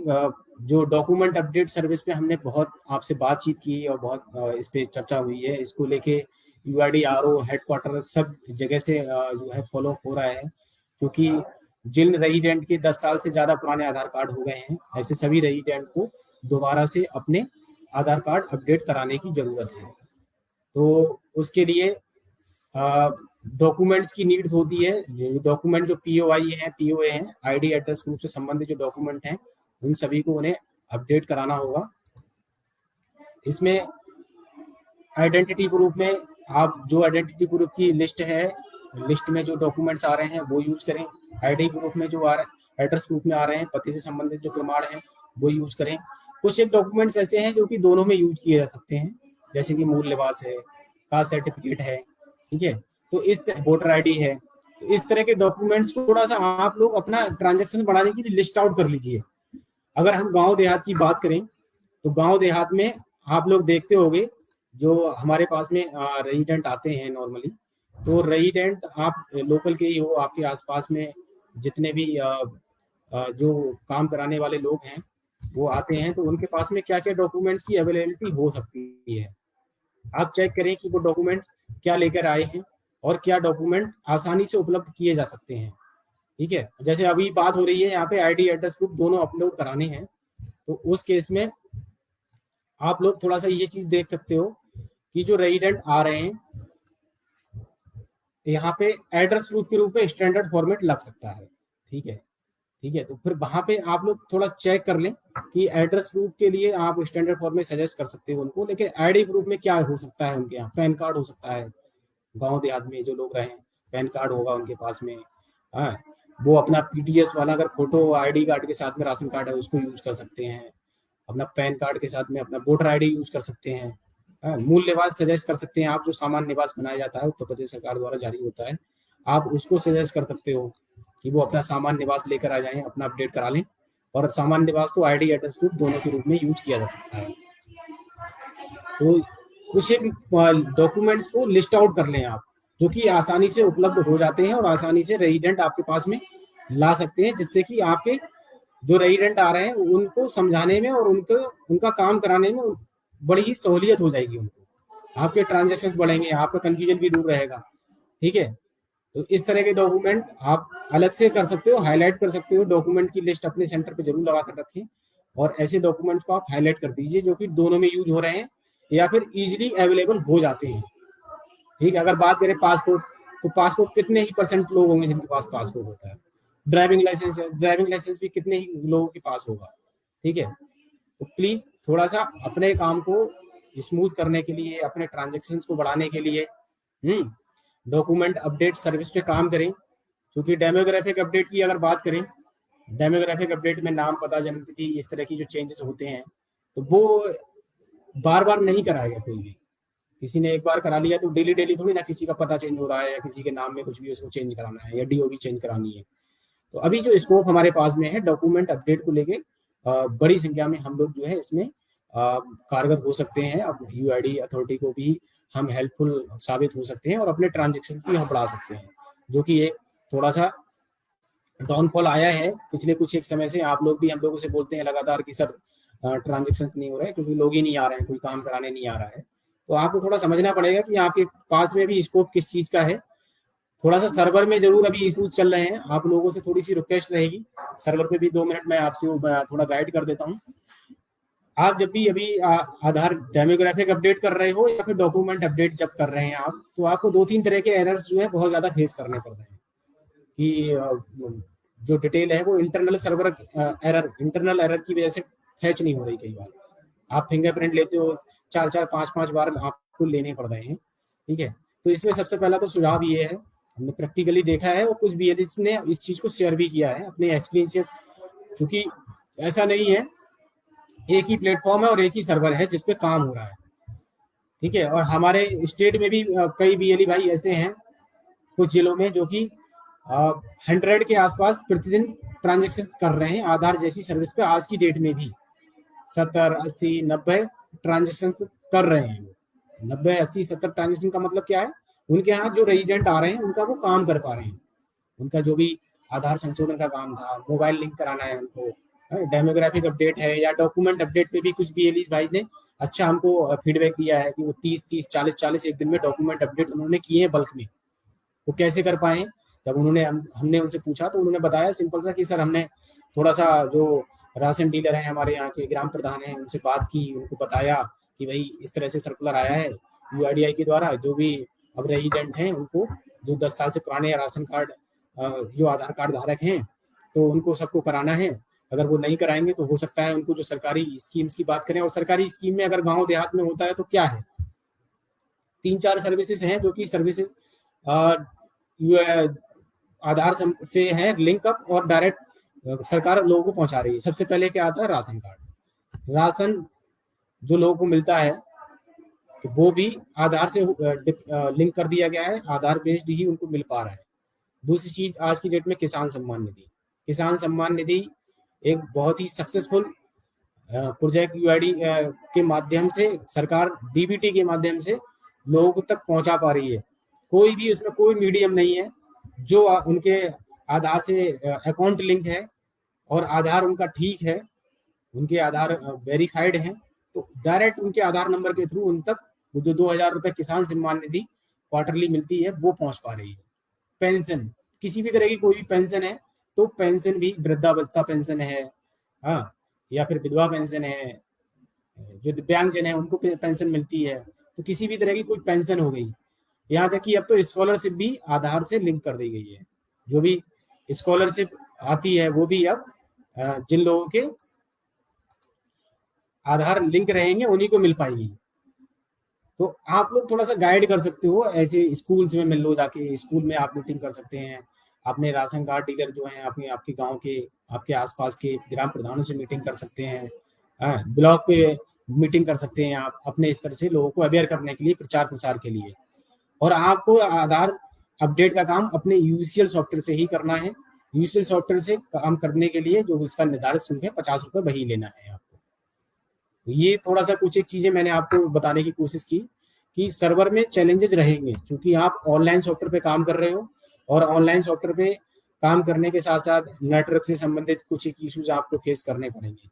जो डॉक्यूमेंट अपडेट सर्विस पे हमने बहुत आपसे बातचीत की और बहुत इस पे चर्चा हुई है, इसको लेके यूआईडीआरओ हेडक्वार्टर सब जगह से जो है फॉलो हो रहा है, क्योंकि जिन रेजिडेंट के 10 साल से ज्यादा पुराने आधार कार्ड हो गए हैं ऐसे सभी रेजिडेंट को दोबारा से अपने आधार कार्ड अपडेट कराने की जरूरत है। तो उसके लिए डॉक्यूमेंट्स की नीड्स होती है। डॉक्यूमेंट जो पीओआई है, पीओए हैं, आईडी एड्रेस प्रूफ से संबंधित जो डॉक्यूमेंट हैं उन सभी को उन्हें अपडेट कराना होगा। इसमें आइडेंटिटी प्रूफ में आप जो आइडेंटिटी प्रूफ की लिस्ट है, लिस्ट में जो डॉक्यूमेंट्स आ रहे हैं वो यूज करें। आईडी प्रूफ में जो आ रहा है, एड्रेस प्रूफ में आ रहे हैं, पते से संबंधित जो प्रमाण है वो यूज करें। कुछ एक डॉक्यूमेंट्स ऐसे हैं जो कि दोनों में यूज किए जा सकते हैं, जैसे कि मूल निवास है, कास्ट सर्टिफिकेट है, ठीक है, तो इस वोटर आईडी है। तो इस तरह के डॉक्यूमेंट्स को थोड़ा सा आप लोग अपना ट्रांजेक्शन बढ़ाने के लिए लिस्ट आउट कर लीजिए। अगर हम गांव देहात की बात करें तो गांव देहात में आप लोग देखते होंगे जो हमारे पास में रेजिडेंट आते हैं नॉर्मली, तो रेजिडेंट आप लोकल के ही हो, आपके आसपास में जितने भी जो काम कराने वाले लोग हैं वो आते हैं, तो उनके पास में क्या क्या डॉक्यूमेंट्स की अवेलेबिलिटी हो सकती है। आप चेक करें कि वो डॉक्यूमेंट्स क्या लेकर आए हैं और क्या डॉक्यूमेंट आसानी से उपलब्ध किए जा सकते हैं। ठीक है, जैसे अभी बात हो रही है यहाँ पे आईडी एड्रेस प्रूफ दोनों अपलोड कराने हैं, तो उस केस में आप लोग थोड़ा सा ये चीज देख सकते हो कि जो रेजिडेंट आ रहे हैं यहाँ पे एड्रेस प्रूफ के रूप में स्टैंडर्ड फॉर्मेट लग सकता है। ठीक है, ठीक है, तो फिर वहां पे आप लोग थोड़ा चेक कर लें कि एड्रेस प्रूफ के लिए आप स्टैंडर्ड फॉर्मेट सजेस्ट कर सकते हो उनको, लेकिन आईडी प्रूफ में क्या हो सकता है उनके यहाँ, पैन कार्ड हो सकता है। गांव देहात में जो लोग रहे पैन कार्ड होगा उनके पास में। हाँ, वो अपना पीटीएस वाला अगर फोटो आईडी कार्ड के साथ में राशन कार्ड है उसको यूज कर सकते हैं, अपना पैन कार्ड के साथ में अपना वोटर आईडी यूज कर सकते हैं। मूल निवास सजेस्ट कर सकते हैं आप, जो सामान्य निवास बनाया जाता है उत्तर प्रदेश सरकार द्वारा जारी होता है, आप उसको सजेस्ट कर सकते हो कि वो अपना सामान्य निवास लेकर आ जाएं, अपना अपडेट करा लें। और सामान्य निवास तो आईडी एड्रेस प्रूफ दोनों के रूप में यूज किया जा सकता है। तो कुछ एक डॉक्यूमेंट्स को लिस्ट आउट कर लें आप, जो कि आसानी से उपलब्ध हो जाते हैं और आसानी से रेजिडेंट आपके पास में ला सकते हैं, जिससे कि आपके जो रेजिडेंट आ रहे हैं उनको समझाने में और उनका काम कराने में बड़ी ही सहूलियत हो जाएगी उनको, आपके ट्रांजेक्शन बढ़ेंगे, आपका कंफ्यूजन भी दूर रहेगा। ठीक है, तो इस तरह के डॉक्यूमेंट आप अलग से कर सकते हो, हाईलाइट कर सकते हो। डॉक्यूमेंट की लिस्ट अपने सेंटर पे जरूर लगा कर रखें और ऐसे डॉक्यूमेंट्स को आप हाईलाइट कर दीजिए जो कि दोनों में यूज हो रहे हैं या फिर इजीली अवेलेबल हो जाते हैं। ठीक है, अगर बात करें पासपोर्ट, तो पासपोर्ट कितने ही % लोग होंगे जिनके पास पासपोर्ट होता है। ड्राइविंग लाइसेंस है, ड्राइविंग लाइसेंस भी कितने ही लोगों के पास होगा। ठीक है, तो प्लीज थोड़ा सा अपने काम को स्मूथ करने के लिए, अपने ट्रांजेक्शन को बढ़ाने के लिए डॉक्यूमेंट अपडेट सर्विस पे काम करें। क्योंकि डेमोग्राफिक अपडेट की अगर बात करें, डेमोग्राफिक अपडेट में नाम, पता, जन्मतिथि, इस तरह की जो चेंजेस होते हैं तो वो बार बार नहीं कराएगा कोई भी। किसी ने एक बार करा लिया तो डेली डेली थोड़ी ना किसी का पता चेंज हो रहा है या किसी के नाम में कुछ भी उसको चेंज कराना है या डीओबी चेंज करानी है। तो अभी जो स्कोप हमारे पास में है डॉक्यूमेंट अपडेट को लेके बड़ी संख्या में हम लोग जो है इसमें कारगर हो सकते हैं। अब यूआईडी अथॉरिटी को भी हम हेल्पफुल साबित हो सकते हैं और अपने ट्रांजेक्शन भी हम बढ़ा सकते हैं, जो कि एक थोड़ा सा डाउनफॉल आया है पिछले कुछ एक समय से। आप लोग भी हम लोगों से बोलते हैं लगातार कि सर ट्रांजेक्शन नहीं हो रहे हैं क्योंकि लोग ही नहीं आ रहे हैं, कोई काम कराने नहीं आ रहा है। तो आपको थोड़ा समझना पड़ेगा कि आपके पास में भी स्कोप किस चीज का है। थोड़ा सा सर्वर में जरूर अभी इश्यूज चल रहे हैं, आप लोगों से थोड़ी सी रिक्वेस्ट रहेगी। सर्वर पे भी 2 मिनट मैं आपसे थोड़ा गाइड कर देता हूँ। आप जब भी अभी आधार डेमोग्राफिक अपडेट कर रहे हो या फिर डॉक्यूमेंट अपडेट जब कर रहे हैं आप, तो आपको 2-3 तरह के एरर्स जो है बहुत ज्यादा फेस करने पड़ते हैं कि जो डिटेल है वो इंटरनल सर्वर इंटरनल एरर की वजह से फैच नहीं हो रही। कई बार आप फिंगरप्रिंट लेते हो 4-4 5-5 बार आपको लेने पड़ रहे हैं, ठीक है। तो इसमें सबसे पहला तो सुझाव ये है, हमने प्रैक्टिकली देखा है और कुछ बीएलएस ने इस चीज को शेयर भी किया है अपने एक्सपीरियंसेस, क्योंकि ऐसा नहीं है एक ही प्लेटफॉर्म है और एक ही सर्वर है जिसपे काम हो रहा है, ठीक है। और हमारे स्टेट में भी कई बीएलई भाई ऐसे हैं कुछ जिलों में जो कि 100 के आसपास प्रतिदिन ट्रांजेक्शन कर रहे हैं आधार जैसी सर्विस पे। आज की डेट में भी 70, 80, 90 ट्रांजेक्शन कर रहे हैं। 90, 80, 70 ट्रांजेक्शन का मतलब क्या है, उनके यहाँ जो रेजिडेंट आ रहे हैं उनका वो काम कर पा रहे हैं। उनका जो भी आधार संशोधन का काम था, मोबाइल लिंक कराना है उनको, डेमोग्राफिक अपडेट है या डॉक्यूमेंट अपडेट पे भी कुछ बीएलई भाई ने अच्छा हमको फीडबैक दिया है कि वो 30-30, 40-40 एक दिन में डॉक्यूमेंट अपडेट उन्होंने किए हैं बल्क में। वो कैसे कर पाए? जब हमने उनसे पूछा तो उन्होंने बताया सिंपल सा कि सर हमने थोड़ा सा जो राशन डीलर है हमारे यहाँ के ग्राम प्रधान है उनसे बात की, उनको बताया कि भाई इस तरह से सर्कुलर आया है यूआईडीआई के द्वारा, जो भी अब रेजिडेंट हैं उनको जो 10 साल से पुराने राशन कार्ड जो आधार कार्ड धारक हैं तो उनको सबको कराना है। अगर वो नहीं कराएंगे तो हो सकता है उनको जो सरकारी स्कीम्स की बात करें, और सरकारी स्कीम में अगर गांव देहात में होता है तो क्या है, 3-4 सर्विसेज हैं जो कि सर्विसेज आधार से है लिंकअप और डायरेक्ट सरकार लोगों को पहुंचा रही है। सबसे पहले क्या आता है, राशन कार्ड। राशन जो लोगों को मिलता है तो वो भी आधार से लिंक कर दिया गया है, आधार बेस्ड ही उनको मिल पा रहा है। दूसरी चीज आज की डेट में किसान सम्मान निधि। किसान सम्मान निधि एक बहुत ही सक्सेसफुल प्रोजेक्ट यूआईडी के माध्यम से सरकार डीबीटी के माध्यम से लोगों तक पहुंचा पा रही है। कोई भी उसमें कोई मीडियम नहीं है, जो उनके आधार से अकाउंट लिंक है और आधार उनका ठीक है, उनके आधार वेरीफाइड हैं, तो डायरेक्ट उनके आधार नंबर के थ्रू उन तक वो जो 2000 रुपए किसान सम्मान निधि क्वार्टरली मिलती है वो पहुंच पा रही है। पेंशन, किसी भी तरह की कोई भी पेंशन है तो पेंशन भी वृद्धावस्था पेंशन है, हाँ, या फिर विधवा पेंशन है, जो दिव्यांगजन है उनको पेंशन मिलती है, तो किसी भी तरह की कोई पेंशन हो गई। यहाँ तक कि अब तो स्कॉलरशिप भी आधार से लिंक कर दी गई है। जो भी स्कॉलरशिप आती है वो भी अब जिन लोगों के आधार लिंक रहेंगे उन्हीं को मिल पाएगी। तो आप लोग थोड़ा सा गाइड कर सकते हो, ऐसे स्कूल्स में मिल लो, जाके स्कूल में आप मीटिंग कर सकते हैं। अपने राशन कार्ड डीलर जो हैं आपके गांव के आपके आसपास के ग्राम प्रधानों से मीटिंग कर सकते हैं, ब्लॉक पे मीटिंग कर सकते हैं आप अपने स्तर से लोगों को अवेयर करने के लिए, प्रचार प्रसार के लिए। और आपको आधार अपडेट का काम अपने यूसीएल सॉफ्टवेयर से ही करना है। यूसीएल सॉफ्टवेयर से काम करने के लिए जो उसका निर्धारित शुल्क है 50 रुपए वही लेना है आपको। तो ये थोड़ा सा कुछ एक चीजें मैंने आपको बताने की कोशिश की कि सर्वर में चैलेंजेस रहेंगे क्योंकि आप ऑनलाइन सॉफ्टवेयर पे काम कर रहे हो और ऑनलाइन सॉफ्टवेयर पे काम करने के साथ साथ नेटवर्क से संबंधित कुछ एक इश्यूज आपको फेस करने पड़ेंगे,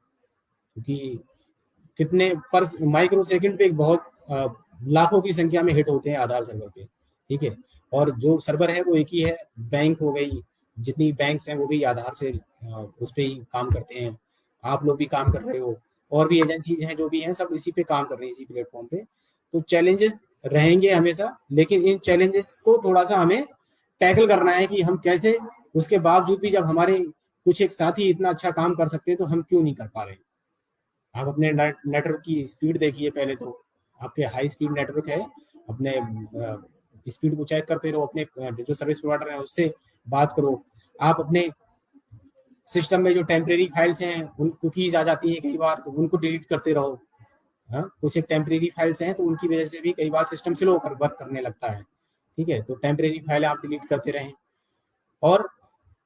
क्योंकि कितने पर माइक्रो सेकंड पे एक बहुत लाखों की संख्या में हिट होते हैं आधार सर्वर पे, ठीक है। और जो सर्वर है वो एक ही है, बैंक हो गई, जितनी बैंक्स हैं वो भी आधार से उस पर ही काम करते हैं, आप लोग भी काम कर रहे हो, और भी एजेंसीज हैं जो भी हैं सब इसी पे काम कर रही है, इसी प्लेटफॉर्म पे। तो चैलेंजेस रहेंगे हमेशा, लेकिन इन चैलेंजेस को थोड़ा सा हमें टैकल करना है कि हम कैसे, उसके बावजूद भी जब हमारे कुछ एक साथी इतना अच्छा काम कर सकते हैं तो हम क्यों नहीं कर पा रहे। आप अपने नेटवर्क की स्पीड देखिए, पहले तो आपके हाई स्पीड नेटवर्क है, अपने स्पीड को चेक करते रहो, अपने जो सर्विस प्रोवाइडर है उससे बात करो। आप अपने सिस्टम में जो टेम्परेरी फाइल्स हैं उन कुकीज आ जाती हैं कई बार, तो उनको डिलीट करते रहो, हाँ, कुछ एक टेम्परेरी फाइल्स हैं तो उनकी वजह से भी कई बार सिस्टम स्लो कर वर्क करने लगता है। ठीक है, तो टेम्परेरी फाइल आप डिलीट करते रहें। और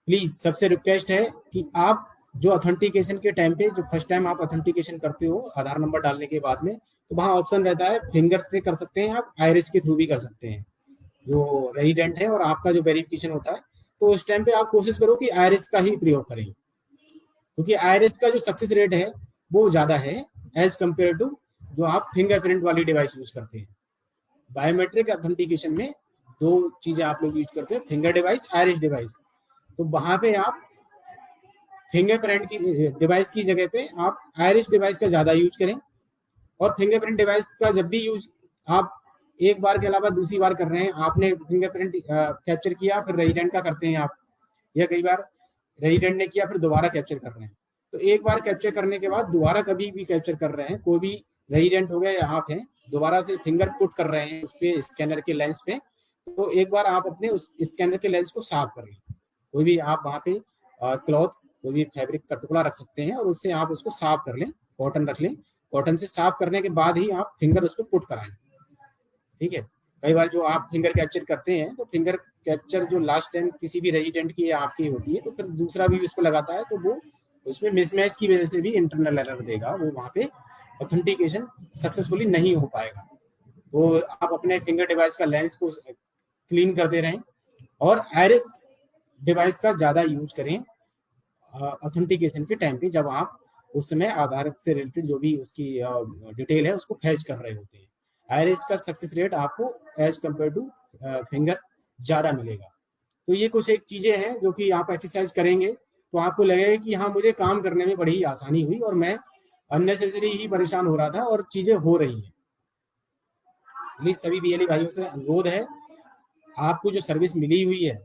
प्लीज सबसे रिक्वेस्ट है कि आप जो ऑथेंटिकेशन के टाइम पे, जो फर्स्ट टाइम आप ऑथेंटिकेशन करते हो आधार नंबर डालने के बाद में, तो वहाँ ऑप्शन रहता है फिंगर से कर सकते हैं, आप आयरिस के थ्रू भी कर सकते हैं जो रेजिडेंट है, और आपका जो वेरिफिकेशन होता है। तो उस टाइम पे आप कोशिश करो कि आयरिस का ही प्रयोग करें, क्योंकि आयरिस का जो सक्सेस रेट है वो ज्यादा है एज कम्पेयर टू जो आप फिंगरप्रिंट वाली डिवाइस यूज करते हैं। बायोमेट्रिक ऑथेंटिकेशन में दो चीजें आप लोग यूज करते हैं, फिंगर डिवाइस, आयरिस डिवाइस। तो वहां पे आप फिंगरप्रिंट की डिवाइस की जगह पे आप आयरिस डिवाइस का ज्यादा यूज करें। और फिंगरप्रिंट डिवाइस का जब भी यूज आप एक बार के अलावा दूसरी बार कर रहे हैं, आपने फिंगरप्रिंट कैप्चर किया फिर रेजिडेंट का करते हैं आप, या कई बार रेजिडेंट ने किया फिर दोबारा कैप्चर कर रहे हैं, तो एक बार कैप्चर करने के बाद दोबारा कभी भी कैप्चर कर रहे हैं, कोई भी रेजिडेंट हो गया या आप हैं, दोबारा से फिंगर पुट कर रहे हैं उस पे स्कैनर के लेंस पे, तो एक बार आप अपने उस स्कैनर के लेंस को साफ कर लें। कोई भी आप वहाँ पे क्लॉथ, कोई भी फैब्रिक का टुकड़ा रख सकते हैं और उससे आप उसको साफ कर लें, कॉटन रख लें, कॉटन से साफ करने के बाद ही आप फिंगर उस पर पुट कराएं। ठीक है, कई बार जो आप फिंगर कैप्चर करते हैं तो फिंगर कैप्चर जो लास्ट टाइम किसी भी रेजिडेंट की आपकी होती है, तो फिर दूसरा भी उस पर लगाता है, तो वो उसमें मिसमैच की वजह से भी इंटरनल एरर देगा, वो वहाँ पे ऑथेंटिकेशन सक्सेसफुली नहीं हो पाएगा। तो आप अपने फिंगर डिवाइस का लेंस को क्लीन करते रहें और आयरिस डिवाइस का ज्यादा यूज करें ऑथेंटिकेशन के टाइम पे, जब आप उस समय आधार से रिलेटेड जो भी उसकी डिटेल है उसको फैच कर रहे होते हैं। आयरिस का सक्सेस रेट आपको एज कम्पेयर टू फिंगर ज्यादा मिलेगा। तो ये कुछ एक चीजें हैं जो कि आप एक्सरसाइज करेंगे तो आपको लगेगा कि हाँ, मुझे काम करने में बड़ी ही आसानी हुई और मैं अननेसेसरी ही परेशान हो रहा था और चीजें हो रही हैं। प्लीज सभी बीएलई भाइयों से अनुरोध है, आपको जो सर्विस मिली हुई है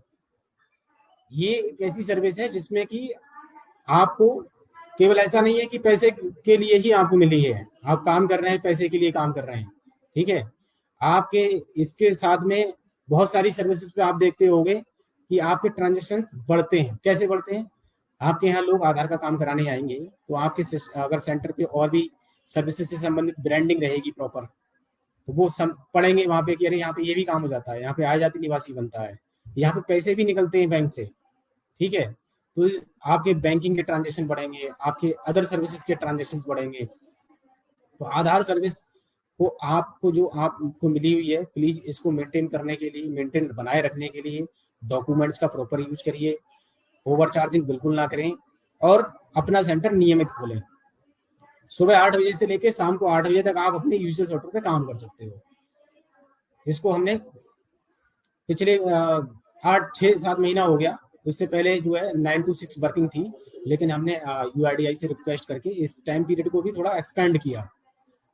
ये एक ऐसी सर्विस है जिसमें कि आपको केवल ऐसा नहीं है कि पैसे के लिए ही आपको मिली है, आप काम कर रहे हैं पैसे के लिए काम कर रहे हैं। ठीक है, आपके इसके साथ में बहुत सारी सर्विसेज पे आप देखते होंगे कि आपके ट्रांजेक्शन बढ़ते हैं। कैसे बढ़ते हैं? आपके यहाँ लोग आधार का काम कराने आएंगे तो आपके अगर सेंटर पे और भी सर्विसेज से संबंधित ब्रांडिंग रहेगी प्रॉपर, तो वो सब पढ़ेंगे वहां पे कि अरे यहाँ पे ये भी काम हो जाता है, यहाँ पे आय जाति निवासी बनता है, यहाँ पे पैसे भी निकलते हैं बैंक से। ठीक है, तो आपके बैंकिंग के ट्रांजेक्शन बढ़ेंगे, आपके अदर सर्विसेज के ट्रांजेक्शन बढ़ेंगे। तो आधार सर्विस को आपको जो आपको मिली हुई है, प्लीज इसको मेंटेन करने के लिए, मेंटेन बनाए रखने के लिए डॉक्यूमेंट्स का प्रॉपर यूज करिए, ओवर चार्जिंग बिल्कुल ना करें और अपना सेंटर नियमित खोलें। सुबह 8 बजे से लेकर शाम को 8 बजे तक आप अपने यूजर सॉफ्टवेयर पे काम कर सकते हो। इसको हमने पिछले 8-6-7 महीना हो गया, उससे पहले जो है 9 to 6 वर्किंग थी, लेकिन हमने यूआईडीआई से रिक्वेस्ट करके इस टाइम पीरियड को भी थोड़ा एक्सपेंड किया।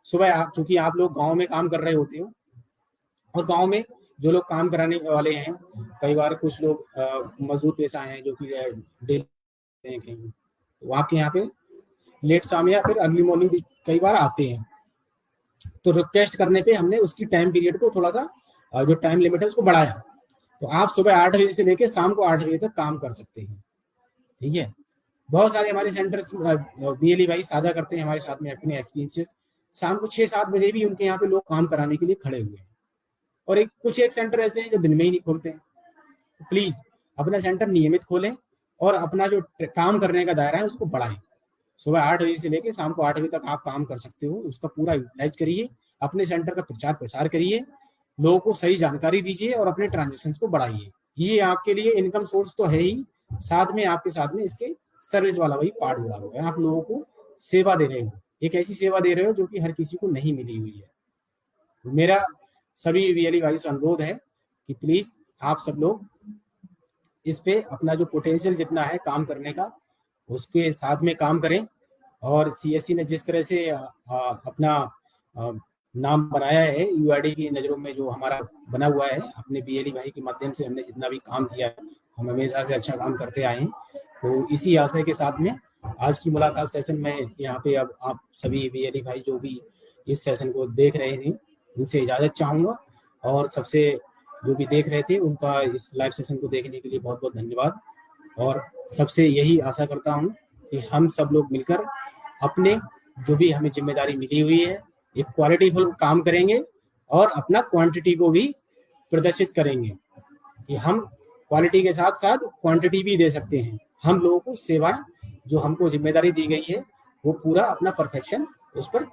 सुबह चूंकि आप लोग गांव में काम कर रहे होते हो और गांव में जो लोग काम कराने वाले हैं, कई बार कुछ लोग मजदूर पेशा हैं जो कि डेली कहीं, तो आपके यहाँ पे लेट शाम या फिर अर्ली मॉर्निंग भी कई बार आते हैं। तो रिक्वेस्ट करने पे हमने उसकी टाइम पीरियड को थोड़ा सा जो टाइम लिमिट है उसको बढ़ाया, तो आप सुबह 8 बजे से लेकर शाम को 8 बजे तक काम कर सकते हैं। ठीक है, बहुत सारे हमारे सेंटर्स बीएलई भाई साझा करते हैं हमारे साथ में अपने एक्सपीरियंसेस। शाम को 6-7 बजे भी उनके यहाँ पे लोग काम कराने के लिए खड़े हुए हैं, और कुछ सेंटर ऐसे हैं जो दिन में ही नहीं खोलते हैं। तो प्लीज अपना सेंटर नियमित खोलें और अपना जो काम करने का दायरा है उसको बढ़ाएं। सुबह 8 बजे से लेकर शाम को 8 बजे तक आप काम कर सकते हो, उसका पूरा यूटिलाइज करिए, अपने सेंटर का प्रचार प्रसार करिए, लोगों को सही जानकारी दीजिए और अपने ट्रांजेक्शन को बढ़ाइए। ये आपके लिए इनकम सोर्स तो है ही, साथ में आपके साथ में इसके सर्विस वाला वही पार्ट जुड़ा हुआ है। आप लोगों को सेवा दे रहे हो, एक ऐसी सेवा दे रहे हो जो कि हर किसी को नहीं मिली हुई है। तो मेरा सभी बीएलई भाई से अनुरोध है कि प्लीज आप सब लोग इस पे अपना जो पोटेंशियल जितना है काम करने का उसके साथ में काम करें। और सीएससी ने जिस तरह से अपना नाम बनाया है यूआईडी की नज़रों में, जो हमारा बना हुआ है अपने बीएलई भाई के माध्यम से, हमने जितना भी काम किया है हम हमेशा से अच्छा काम करते आए हैं। तो इसी आशय के साथ में आज की मुलाकात सेशन में यहाँ पे अब आप सभी बीएलई भाई जो भी इस सेशन को देख रहे हैं उनसे इजाज़त चाहूँगा, और सबसे जो भी देख रहे थे उनका इस लाइव सेशन को देखने के लिए बहुत बहुत धन्यवाद। और सबसे यही आशा करता हूँ कि हम सब लोग मिलकर अपने जो भी हमें जिम्मेदारी मिली हुई है एक क्वालिटीफुल काम करेंगे और अपना क्वांटिटी को भी प्रदर्शित करेंगे कि हम क्वालिटी के साथ साथ क्वांटिटी भी दे सकते हैं। हम लोगों को सेवा जो हमको जिम्मेदारी दी गई है वो पूरा अपना परफेक्शन उस पर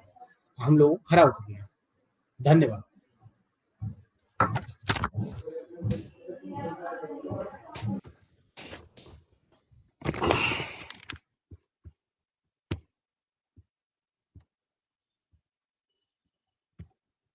हम लोगों को खरा उतरना है। धन्यवाद।